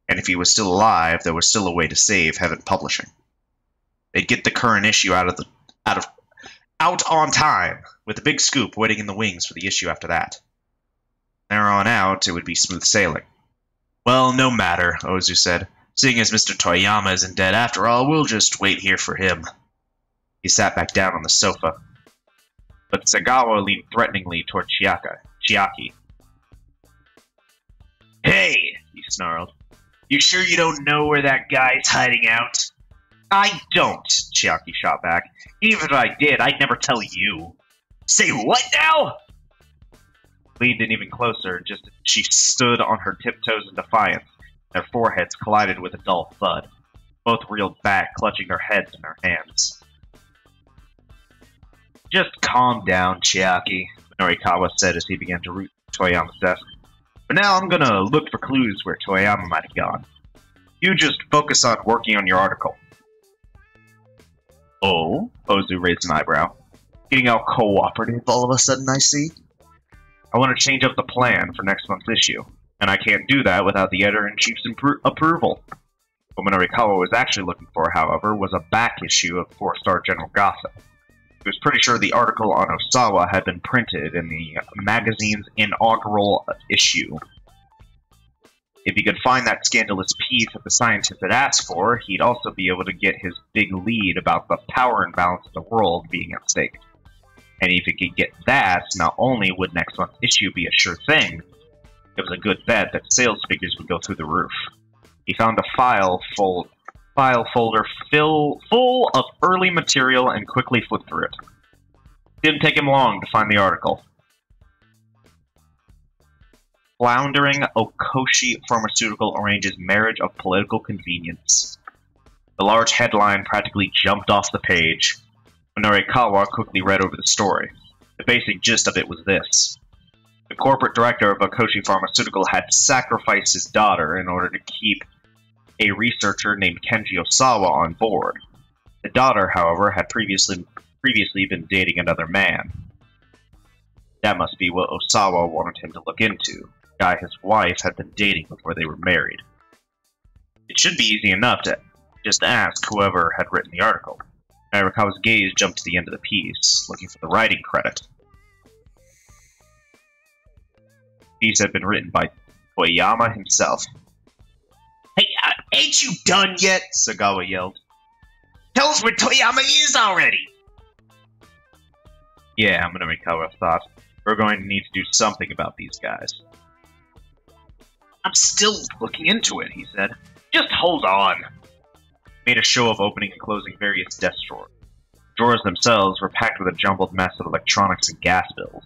and if he was still alive, there was still a way to save Heaven Publishing. They'd get the current issue out on time, with a big scoop waiting in the wings for the issue after that. From there on out, it would be smooth sailing. Well, no matter, Ozu said. Seeing as Mr. Toyama isn't dead after all, we'll just wait here for him. He sat back down on the sofa. But Sagawa leaned threateningly toward Chiaki. Hey, he snarled. You sure you don't know where that guy's hiding out? I don't, Chiaki shot back. Even if I did, I'd never tell you. Say what now? Leaned in even closer, just as she stood on her tiptoes in defiance. Their foreheads collided with a dull thud. Both reeled back, clutching their heads in their hands. Just calm down, Chiaki, Minorikawa said as he began to root Toyama's desk. For now, I'm gonna look for clues where Toyama might have gone. You just focus on working on your article. Oh? Ozu raised an eyebrow. Getting all cooperative all of a sudden, I see. I want to change up the plan for next month's issue, and I can't do that without the editor-in-chief's approval. What Minorikawa was actually looking for, however, was a back issue of 4-Star General Gossip. He was pretty sure the article on Osawa had been printed in the magazine's inaugural issue. If he could find that scandalous piece that the scientist had asked for, he'd also be able to get his big lead about the power imbalance of the world being at stake. And if he could get that, not only would next month's issue be a sure thing, it was a good bet that sales figures would go through the roof. He found a file folder full of early material and quickly flipped through it. Didn't take him long to find the article. Floundering Okoshi Pharmaceutical arranges marriage of political convenience. The large headline practically jumped off the page. Minorikawa quickly read over the story. The basic gist of it was this. The corporate director of Okoshi Pharmaceutical had sacrificed his daughter in order to keep a researcher named Kenji Osawa on board. The daughter, however, had previously been dating another man. That must be what Osawa wanted him to look into. The guy his wife had been dating before they were married. It should be easy enough to just ask whoever had written the article. Minorikawa's gaze jumped to the end of the piece, looking for the writing credit. The piece had been written by Toyama himself. Hey, ain't you done yet? Sagawa yelled. Tell us where Toyama is already! Yeah, Minorikawa thought. We're going to need to do something about these guys. I'm still looking into it, he said. Just hold on. Made a show of opening and closing various desk drawers. Drawers themselves were packed with a jumbled mess of electronics and gas bills,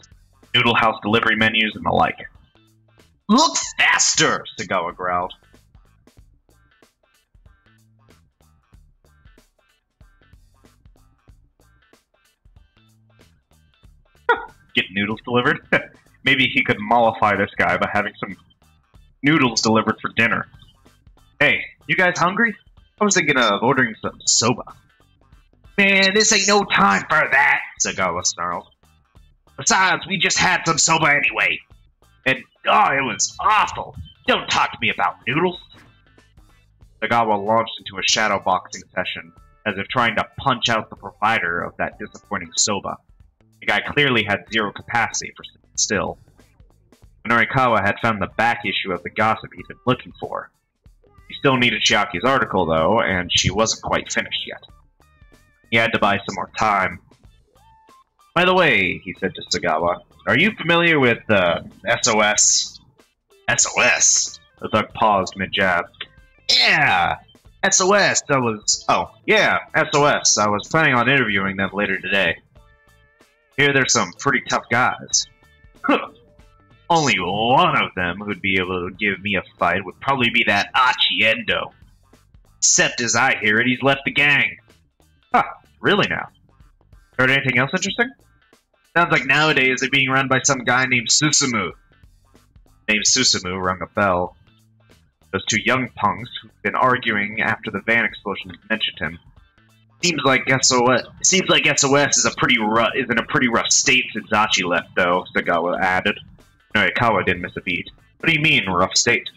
Noodle House delivery menus, and the like. Look faster! Sagawa growled. Get noodles delivered? Maybe he could mollify this guy by having some noodles delivered for dinner. Hey, you guys hungry? I was thinking of ordering some soba. Man, this ain't no time for that, Sagawa snarled. Besides, we just had some soba anyway. And, oh, it was awful. Don't talk to me about noodles. Sagawa launched into a shadow boxing session, as if trying to punch out the provider of that disappointing soba. The guy clearly had zero capacity for sitting still. Minorikawa had found the back issue of the gossip he'd been looking for. He still needed Chiaki's article, though, and she wasn't quite finished yet. He had to buy some more time. By the way, he said to Sagawa, are you familiar with SOS? SOS? The thug paused mid-jab. Yeah! SOS, SOS. I was planning on interviewing them later today. Here they're some pretty tough guys. Huh. Only one of them who'd be able to give me a fight would probably be that Achi Endo. Except as I hear it, he's left the gang. Huh, really now? Heard anything else interesting? Sounds like nowadays they're being run by some guy named Susumu. Name Susumu rung a bell. Those two young punks who've been arguing after the van explosion mentioned him. Seems like SOS is in a pretty rough state since Achi left, though, Sagawa added. Minorikawa didn't miss a beat. What do you mean, rough state?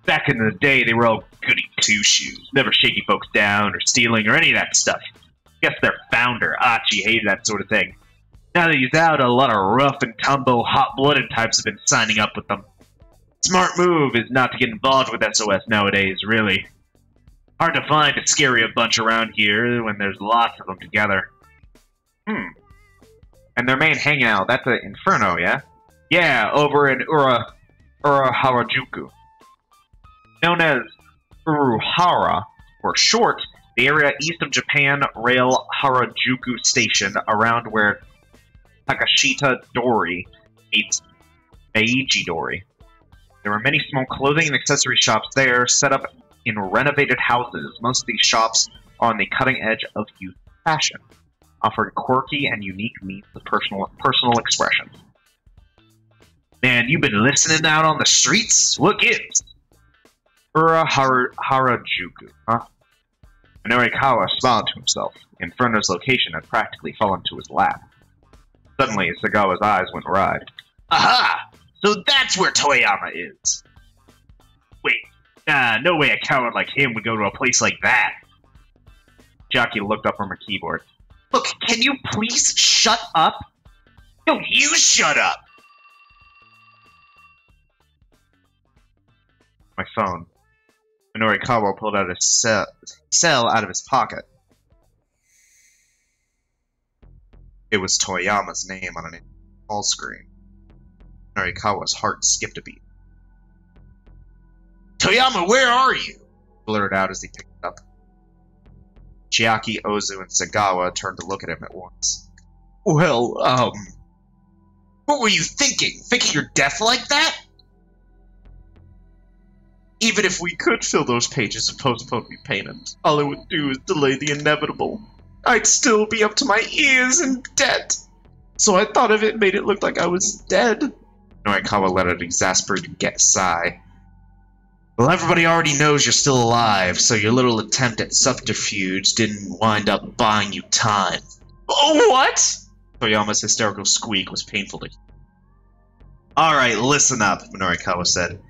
Back in the day, they were all goody two-shoes, never shaking folks down or stealing or any of that stuff. Guess their founder, Achi, hated that sort of thing. Now that he's out, a lot of rough and tumble, hot-blooded types have been signing up with them. Smart move is not to get involved with SOS nowadays, really. Hard to find a scarier bunch around here when there's lots of them together. And their main hangout, that's an Inferno, yeah? Yeah, over in Harajuku. Known as Uruhara, for short, the area east of Japan Rail Harajuku Station, around where Takashita Dori meets Meiji Dori. There were many small clothing and accessory shops there, set up in renovated houses. Most of these shops are on the cutting edge of youth fashion, offering quirky and unique means of personal expression. Man, you've been listening out on the streets? What gives? Harajuku, huh? Minorikawa smiled to himself. Inferno's location had practically fallen to his lap. Suddenly, Sagawa's eyes went wide. Aha! So that's where Toyama is! Wait, no way a coward like him would go to a place like that! Chiaki looked up from her keyboard. Look, can you please shut up? No, you shut up! My phone. Minorikawa pulled out a cell out of his pocket. It was Toyama's name on an call screen. Minorikawa's heart skipped a beat. Toyama, where are you? He blurted out as he picked it up. Chiaki, Ozu, and Sagawa turned to look at him at once. Well, what were you thinking? Faking your death like that? Even if we could fill those pages of postponed repayment, all it would do is delay the inevitable. I'd still be up to my ears in debt. So I thought if it made it look like I was dead. Minorikawa let out an exasperated sigh. Well, everybody already knows you're still alive, so your little attempt at subterfuge didn't wind up buying you time. Oh, what? Toyama's hysterical squeak was painful to hear. Alright, listen up, Minorikawa said.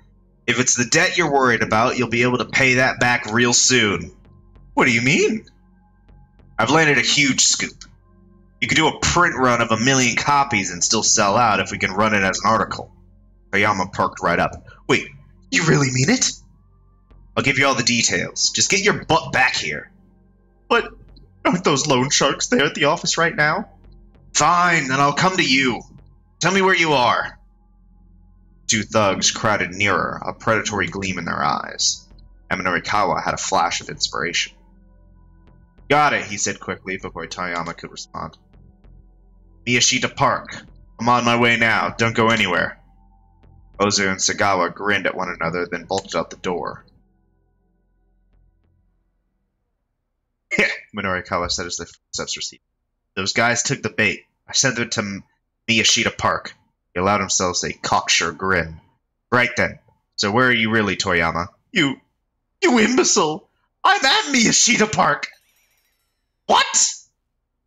If it's the debt you're worried about, you'll be able to pay that back real soon. What do you mean? I've landed a huge scoop. You could do a print run of 1 million copies and still sell out if we can run it as an article. Toyama perked right up. Wait, you really mean it? I'll give you all the details. Just get your butt back here. But aren't those loan sharks there at the office right now? Fine, then I'll come to you. Tell me where you are. Two thugs crowded nearer, a predatory gleam in their eyes. And Minorikawa had a flash of inspiration. Got it, he said quickly before Toyama could respond. Miyashita Park. I'm on my way now. Don't go anywhere. Ozu and Sagawa grinned at one another, then bolted out the door. Heh, Minorikawa said as the footsteps receded. Those guys took the bait. I sent them to Miyashita Park. He allowed himself a cocksure grin. Right then. So where are you really, Toyama? You imbecile! I'm at Miyashita Park! What?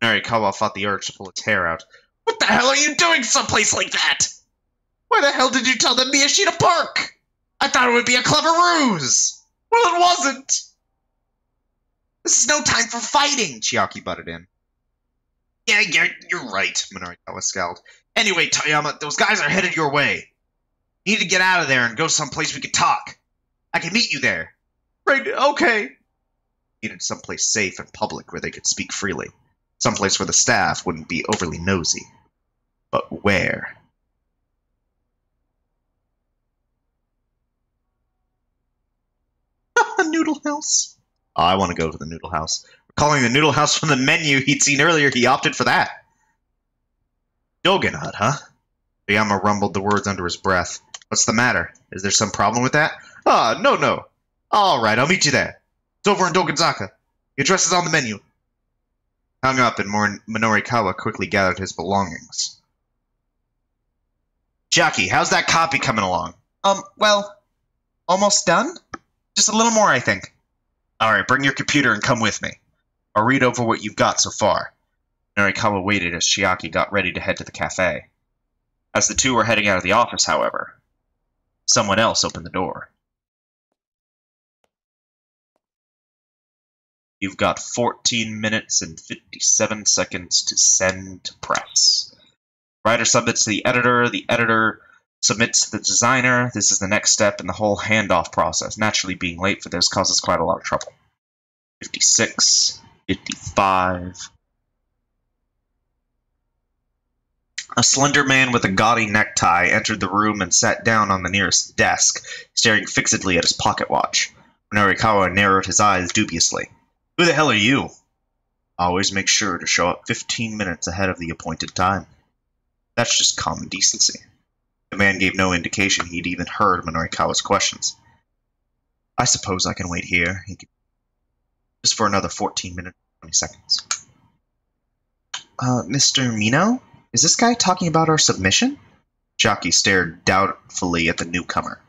Minorikawa fought the urge to pull his hair out. What the hell are you doing someplace like that? Why the hell did you tell them Miyashita Park? I thought it would be a clever ruse! Well, it wasn't! This is no time for fighting, Chiaki butted in. Yeah, you're right, Minorikawa scowled. Anyway, Toyama, those guys are headed your way. You need to get out of there and go someplace we can talk. I can meet you there. Right, okay. Needed someplace safe and public where they could speak freely. Someplace where the staff wouldn't be overly nosy. But where? A noodle house. Oh, I want to go to the noodle house. Recalling the noodle house from the menu he'd seen earlier, he opted for that. Dogen Hut, huh? Toyama rumbled the words under his breath. What's the matter? Is there some problem with that? Ah, no. Alright, I'll meet you there. It's over in Dogenzaka. The address is on the menu. Hung up, and Minorikawa quickly gathered his belongings. Chiaki, how's that copy coming along? Well, almost done? Just a little more, I think. Alright, bring your computer and come with me. I'll read over what you've got so far. Minorikawa waited as Chiaki got ready to head to the cafe. As the two were heading out of the office, however, someone else opened the door. You've got 14 minutes and 57 seconds to send to press. Writer submits to the editor submits to the designer. This is the next step in the whole handoff process. Naturally, being late for this causes quite a lot of trouble. 56, 55... A slender man with a gaudy necktie entered the room and sat down on the nearest desk, staring fixedly at his pocket watch. Minorikawa narrowed his eyes dubiously. "Who the hell are you?" "Always make sure to show up 15 minutes ahead of the appointed time." "That's just common decency." The man gave no indication he'd even heard Minorikawa's questions. "I suppose I can wait here," he continued. "Just for another 14 minutes and 20 seconds. Mr. Mino? Is this guy talking about our submission?" Jockey stared doubtfully at the newcomer.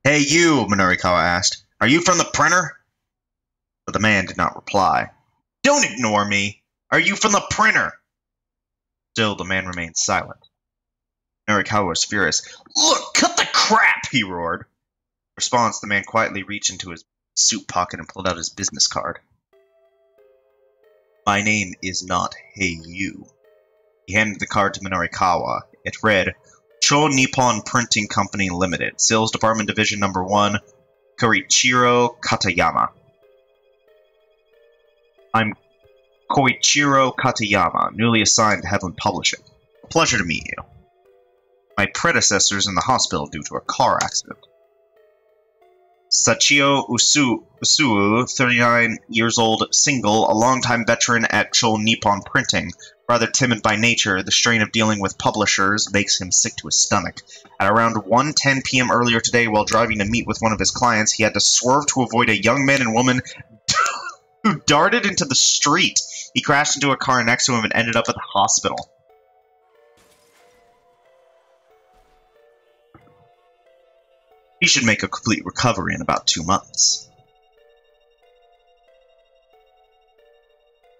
"Hey you," Minorikawa asked. "Are you from the printer?" But the man did not reply. "Don't ignore me! Are you from the printer?" Still, the man remained silent. Minorikawa was furious. "Look, cut the crap!" he roared. In response, the man quietly reached into his suit pocket and pulled out his business card. "My name is not Hey You." He handed the card to Minorikawa. It read, Cho Nippon Printing Company Limited, Sales Department Division Number 1, Koichiro Katayama. "I'm Koichiro Katayama, newly assigned to Heaven Publishing. A pleasure to meet you. My predecessor's in the hospital due to a car accident. Sachio Usuu, 39 years old, single, a longtime veteran at Cho Nippon Printing. Rather timid by nature, the strain of dealing with publishers makes him sick to his stomach. At around 1:10 p.m. earlier today, while driving to meet with one of his clients, he had to swerve to avoid a young man and woman who darted into the street. He crashed into a car next to him and ended up at the hospital. He should make a complete recovery in about 2 months."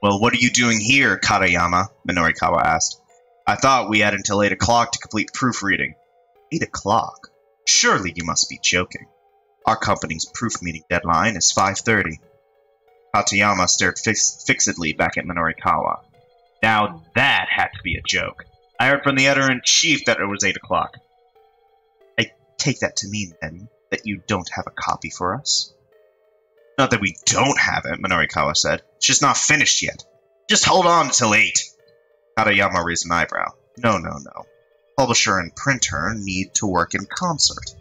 "Well, what are you doing here, Katayama?" Minorikawa asked. "I thought we had until 8 o'clock to complete proofreading." 8 o'clock? Surely you must be joking. Our company's proof meeting deadline is 5:30. Katayama stared fixedly back at Minorikawa. Now that had to be a joke. I heard from the editor-in-chief that it was 8 o'clock. "I take that to mean, then, that you don't have a copy for us?" "Not that we don't have it," Minorikawa said. "It's just not finished yet. Just hold on until 8. Katayama raised an eyebrow. No. Publisher and printer need to work in concert.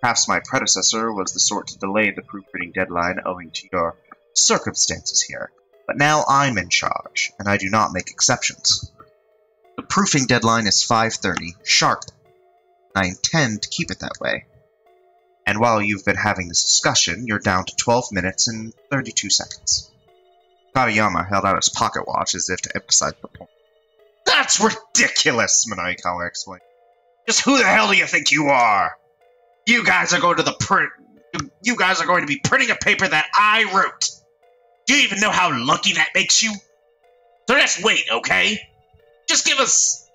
Perhaps my predecessor was the sort to delay the proofreading deadline owing to your circumstances here. But now I'm in charge, and I do not make exceptions. The proofing deadline is 5:30, sharp. I intend to keep it that way. And while you've been having this discussion, you're down to 12 minutes and 32 seconds. Katayama held out his pocket watch as if to emphasize the point. "That's ridiculous!" Minorikawa exclaimed. "Just who the hell do you think you are? You guys are going to be printing a paper that I wrote. Do you even know how lucky that makes you? So just wait, okay? Just give us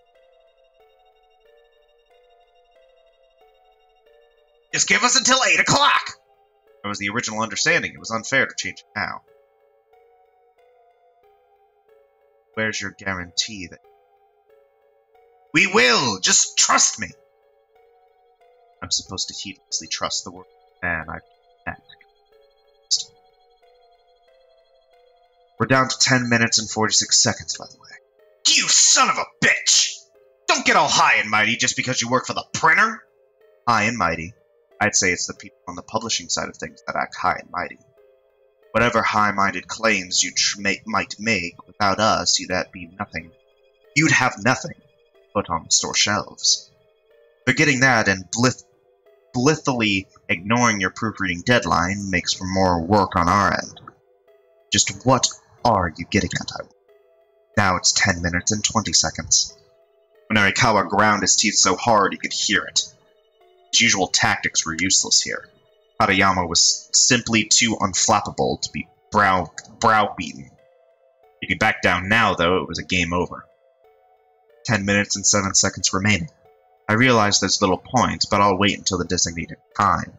until 8 o'clock! That was the original understanding. It was unfair to change it now. Where's your guarantee that... We will! Just trust me! I'm supposed to heedlessly trust the word of the man I've met. We're down to 10 minutes and 46 seconds, by the way. You son of a bitch! Don't get all high and mighty just because you work for the printer! High and mighty. I'd say it's the people on the publishing side of things that act high and mighty. Whatever high-minded claims you might make, without us, you'd be nothing. You'd have nothing put on the store shelves. Forgetting that and blithely ignoring your proofreading deadline makes for more work on our end. Just what are you getting at? Now it's 10 minutes and 20 seconds. Minorikawa ground his teeth so hard he could hear it. His usual tactics were useless here. Katayama was simply too unflappable to be browbeaten. If he backed down now, though, it was a game over. 10 minutes and 7 seconds remaining. I realize there's little point, but I'll wait until the designated time.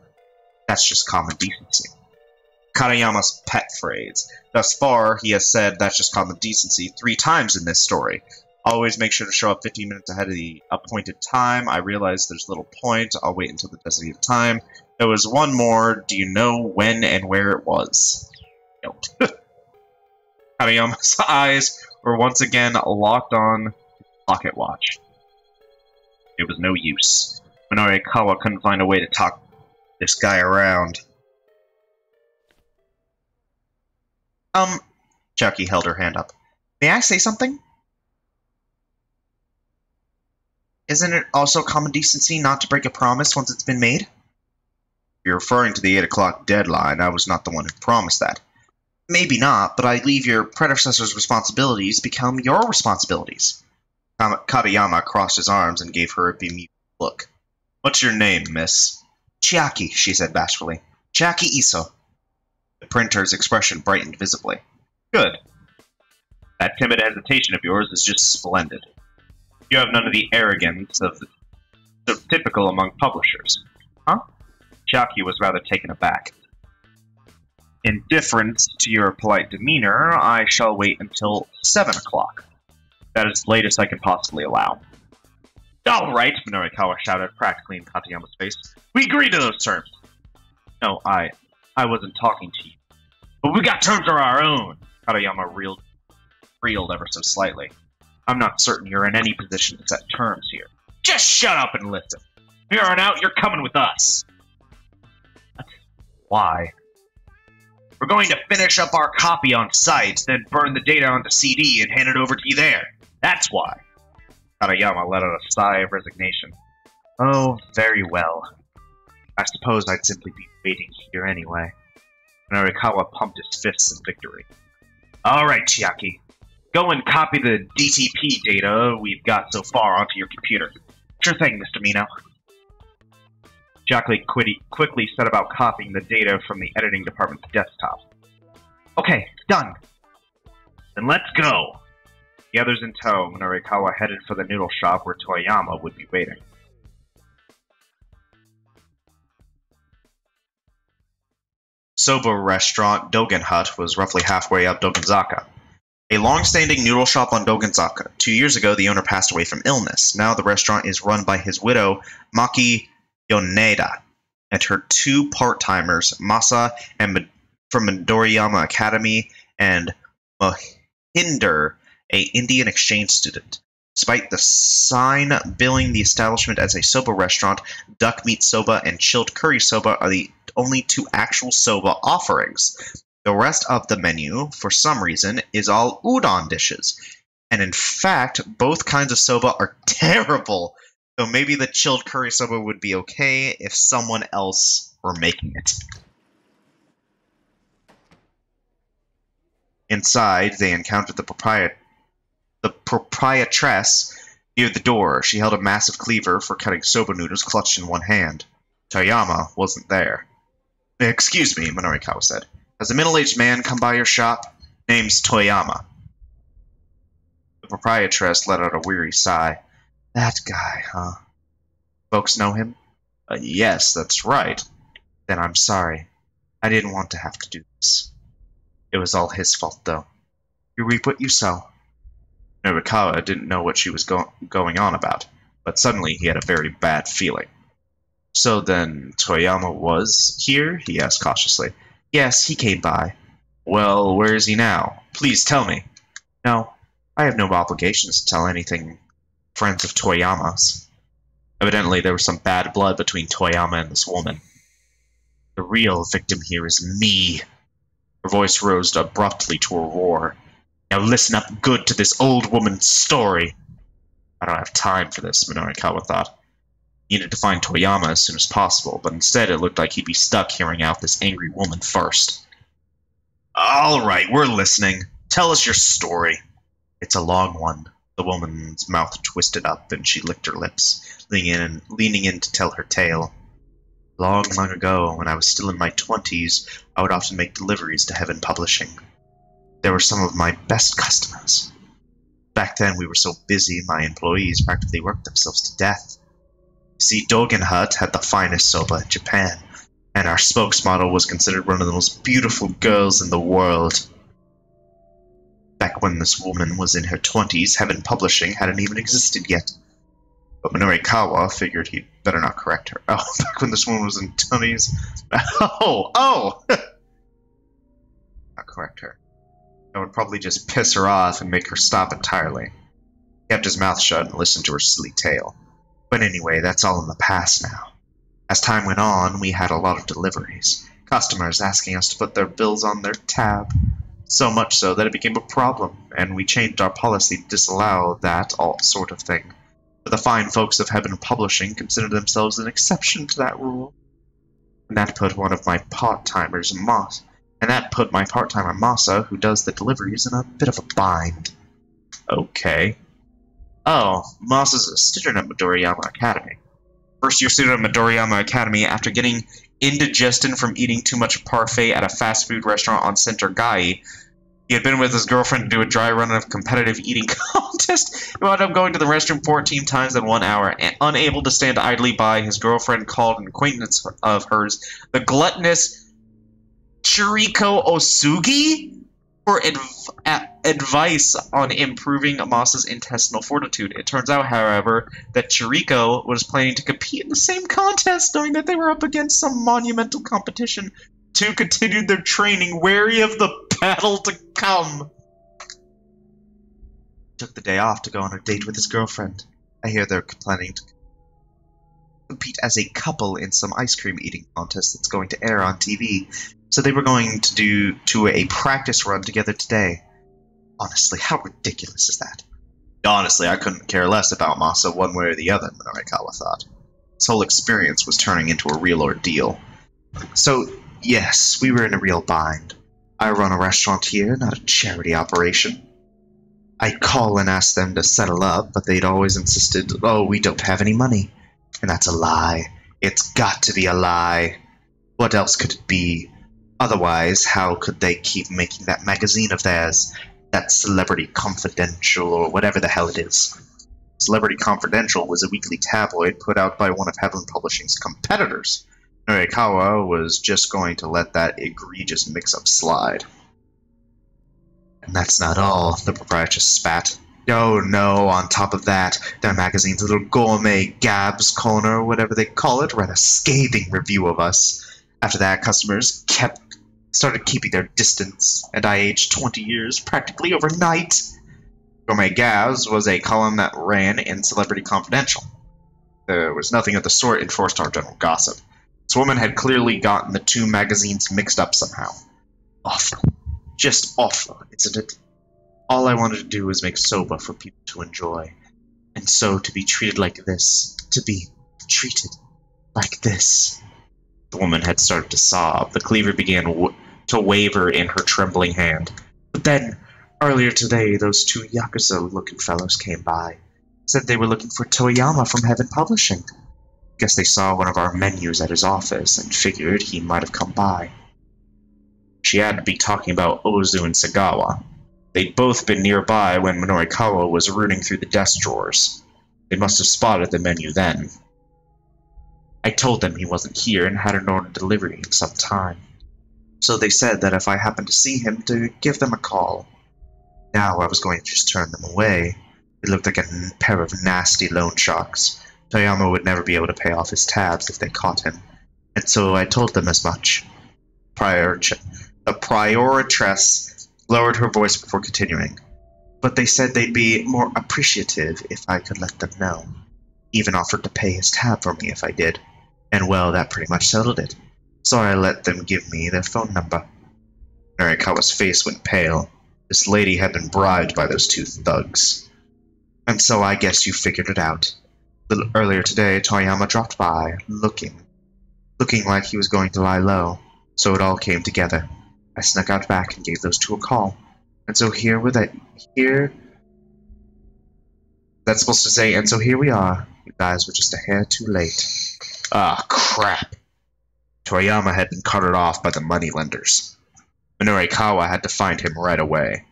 That's just common decency. Katayama's pet phrase. Thus far, he has said that's just common decency 3 times in this story. Always make sure to show up 15 minutes ahead of the appointed time. I realize there's little point. I'll wait until the designated time. There was one more. Do you know when and where it was? Nope. Katayama's eyes were once again locked on his pocket watch. It was no use. Minorikawa couldn't find a way to talk this guy around. Chucky held her hand up. May I say something? Isn't it also common decency not to break a promise once it's been made? If you're referring to the 8 o'clock deadline, I was not the one who promised that. Maybe not, but I leave your predecessor's responsibilities become your responsibilities. Katayama crossed his arms and gave her a bemused look. What's your name, miss? Chiaki, she said bashfully. Chiaki Iso. The printer's expression brightened visibly. Good. That timid hesitation of yours is just splendid. You have none of the arrogance of so typical among publishers. Huh? Chiaki was rather taken aback. In deference to your polite demeanor, I shall wait until 7 o'clock. That is the latest I can possibly allow. All right, Minorikawa shouted practically in Katayama's face. We agree to those terms. No, I wasn't talking to you. But we got terms of our own. Katayama reeled ever so slightly. I'm not certain you're in any position to set terms here. Just shut up and listen. From here on out, you're coming with us. Why? We're going to finish up our copy on site, then burn the data onto CD and hand it over to you there. That's why. Katayama let out a sigh of resignation. Oh, very well. I suppose I'd simply be waiting here anyway. Minorikawa pumped his fists in victory. All right, Chiaki. Go and copy the DTP data we've got so far onto your computer. Sure thing, Mr. Mino. Chiaki quickly set about copying the data from the editing department's desktop. Okay, done. Then let's go. The others in tow, Minorikawa headed for the Noodle Shop where Toyama would be waiting. Soba restaurant Dogen Hut was roughly halfway up Dogenzaka. A long-standing noodle shop on Dogenzaka. 2 years ago, the owner passed away from illness. Now the restaurant is run by his widow, Maki Yoneda, and her 2 part-timers, Masa from Midoriyama Academy and Mohinder, a Indian exchange student. Despite the sign billing the establishment as a soba restaurant, duck meat soba and chilled curry soba are the only 2 actual soba offerings. The rest of the menu, for some reason, is all udon dishes. And in fact, both kinds of soba are terrible. So maybe the chilled curry soba would be okay if someone else were making it. Inside, they encountered the proprietress near the door. She held a massive cleaver for cutting soba noodles clutched in one hand. Toyama wasn't there. Excuse me, Minorikawa said. Has a middle-aged man come by your shop? Name's Toyama. The proprietress let out a weary sigh. That guy, huh? Folks know him? Yes, that's right. Then I'm sorry. I didn't want to have to do this. It was all his fault, though. You reap what you sow. Minorikawa didn't know what she was going on about, but suddenly he had a very bad feeling. So then, Toyama was here? He asked cautiously. Yes, he came by. Well, where is he now? Please tell me. No, I have no obligations to tell anything friends of Toyama's. Evidently, there was some bad blood between Toyama and this woman. The real victim here is me. Her voice rose abruptly to a roar. Now listen up good to this old woman's story. I don't have time for this, Minorikawa thought. He needed to find Toyama as soon as possible, but instead it looked like he'd be stuck hearing out this angry woman first. All right, we're listening. Tell us your story. It's a long one. The woman's mouth twisted up, and she licked her lips, leaning in to tell her tale. Long, long ago, when I was still in my 20s, I would often make deliveries to Heaven Publishing. They were some of my best customers. Back then, we were so busy, my employees practically worked themselves to death. You see, Dogen Hut had the finest soba in Japan, and our spokesmodel was considered one of the most beautiful girls in the world. Back when this woman was in her 20s, Heaven Publishing hadn't even existed yet. But Minorikawa figured he'd better not correct her. Oh, back when this woman was in her 20s? Oh! Not correct her. That would probably just piss her off and make her stop entirely. He kept his mouth shut and listened to her silly tale. But anyway, that's all in the past now. As time went on, we had a lot of deliveries. Customers asking us to put their bills on their tab. So much so that it became a problem, and we changed our policy to disallow that sort of thing. But the fine folks of Heaven Publishing considered themselves an exception to that rule. And that put one of my part-timer Masa, who does the deliveries, in a bit of a bind. Okay. Oh, Masa's a student at Midoriyama Academy. First-year student at Midoriyama Academy after getting indigestion from eating too much parfait at a fast food restaurant on Center Gai. He had been with his girlfriend to do a dry run of competitive eating contest. He wound up going to the restroom 14 times in 1 hour, and unable to stand idly by, his girlfriend called an acquaintance of hers, the gluttonous Chiriko Osugi, for advice on improving Masa's intestinal fortitude. It turns out, however, that Chiriko was planning to compete in the same contest, knowing that they were up against some monumental competition. Two continued their training, wary of the battle to come. Took the day off to go on a date with his girlfriend. I hear they're planning to compete as a couple in some ice cream eating contest that's going to air on TV. So they were going to do a practice run together today. Honestly, how ridiculous is that? Honestly, I couldn't care less about Masa one way or the other, Minorikawa thought. This whole experience was turning into a real ordeal. So, yes, we were in a real bind. I run a restaurant here, not a charity operation. I'd call and ask them to settle up, but they'd always insisted, oh, we don't have any money. And that's a lie. It's got to be a lie. What else could it be? Otherwise, how could they keep making that magazine of theirs? That Celebrity Confidential, or whatever the hell it is. Celebrity Confidential was a weekly tabloid put out by one of Heaven Publishing's competitors. Minorikawa was just going to let that egregious mix-up slide. And that's not all, the proprietress spat. Oh no, on top of that, their magazine's little gourmet Gab's Corner, or whatever they call it, read a scathing review of us. After that, customers started keeping their distance, and I aged 20 years practically overnight. Gourmet Gab's was a column that ran in Celebrity Confidential. There was nothing of the sort in four-star general gossip. This woman had clearly gotten the two magazines mixed up somehow. Awful. Just awful, isn't it? All I wanted to do was make soba for people to enjoy. And so to be treated like this, to be treated like this. The woman had started to sob. The cleaver began to waver in her trembling hand. But then, earlier today, those two Yakuza-looking fellows came by. Said they were looking for Toyama from Heaven Publishing. Guess they saw one of our menus at his office and figured he might have come by. She had to be talking about Ozu and Sagawa. They'd both been nearby when Minorikawa was rooting through the desk drawers. They must have spotted the menu then. I told them he wasn't here and hadn't ordered delivery in some time. So they said that if I happened to see him, to give them a call. Now I was going to just turn them away. They looked like a pair of nasty loan sharks. Toyama would never be able to pay off his tabs if they caught him. And so I told them as much. The prioritress lowered her voice before continuing. But they said they'd be more appreciative if I could let them know. Even offered to pay his tab for me if I did. And well, that pretty much settled it. So I let them give me their phone number. Minorikawa's face went pale. This lady had been bribed by those two thugs. And so I guess you figured it out. A little earlier today, Toyama dropped by, looking like he was going to lie low. So it all came together. I snuck out back and gave those two a call. And so here that's supposed to say, and so here we are. You guys were just a hair too late. Ah, crap. Toyama had been carted off by the moneylenders. Minorikawa had to find him right away.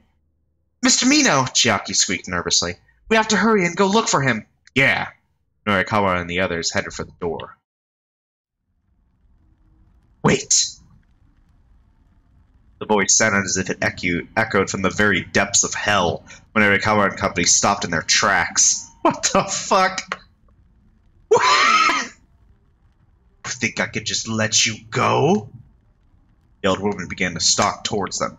Mr. Mino, Chiaki squeaked nervously. We have to hurry and go look for him. Yeah. Minorikawa and the others headed for the door. Wait! The voice sounded as if it echoed from the very depths of hell when Minorikawa and company stopped in their tracks. What the fuck? You think I could just let you go? The old woman began to stalk towards them.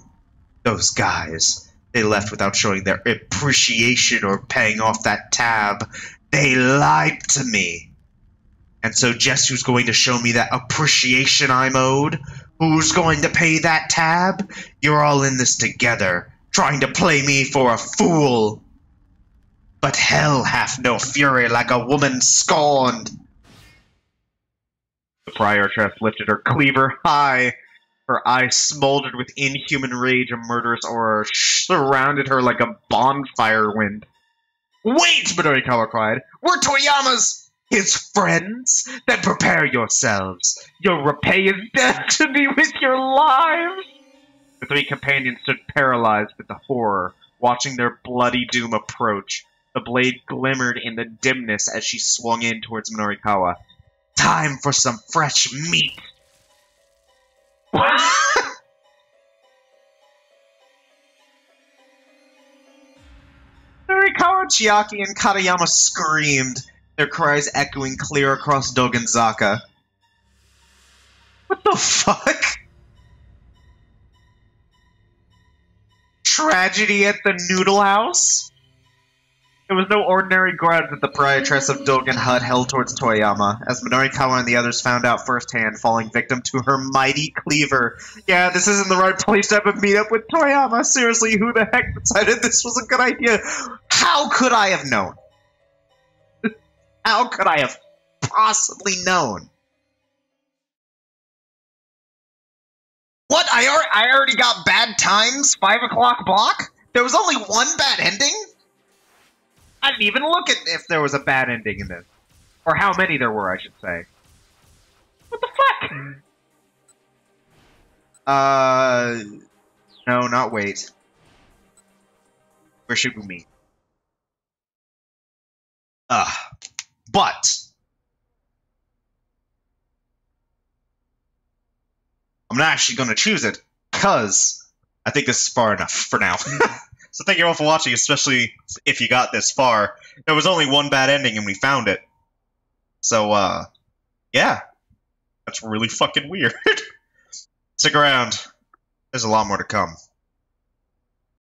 Those guys, they left without showing their appreciation or paying off that tab. They lied to me. And so guess who's going to show me that appreciation I'm owed? Who's going to pay that tab? You're all in this together, trying to play me for a fool. But hell hath no fury like a woman scorned. The prioress lifted her cleaver high. Her eyes smoldered with inhuman rage. A murderous aura surrounded her like a bonfire wind. Wait, Minorikawa cried. We're Toyama's! His friends? Then prepare yourselves. You'll repay his debt to me with your lives! The three companions stood paralyzed with the horror, watching their bloody doom approach. The blade glimmered in the dimness as she swung in towards Minorikawa. Time for some fresh meat! Minorikawa, Chiaki, and Katayama screamed, their cries echoing clear across Dogenzaka. What the fuck? Tragedy at the Noodle House? There was no ordinary grudge that the proprietress of Dogen Hut held towards Toyama, as Minorikawa and the others found out firsthand, falling victim to her mighty cleaver. Yeah, this isn't the right place to have a meet-up with Toyama. Seriously, who the heck decided this was a good idea? How could I have known? How could I have possibly known? What? I already got bad times? 5 o'clock block? There was only one bad ending? I didn't even look at if there was a bad ending in this. Or how many there were, I should say. What the fuck? No, not wait. Where should we meet? But I'm not actually going to choose it, because I think this is far enough for now. So thank you all for watching, especially if you got this far. There was only one bad ending and we found it. So, yeah. That's really fucking weird. Stick around. There's a lot more to come.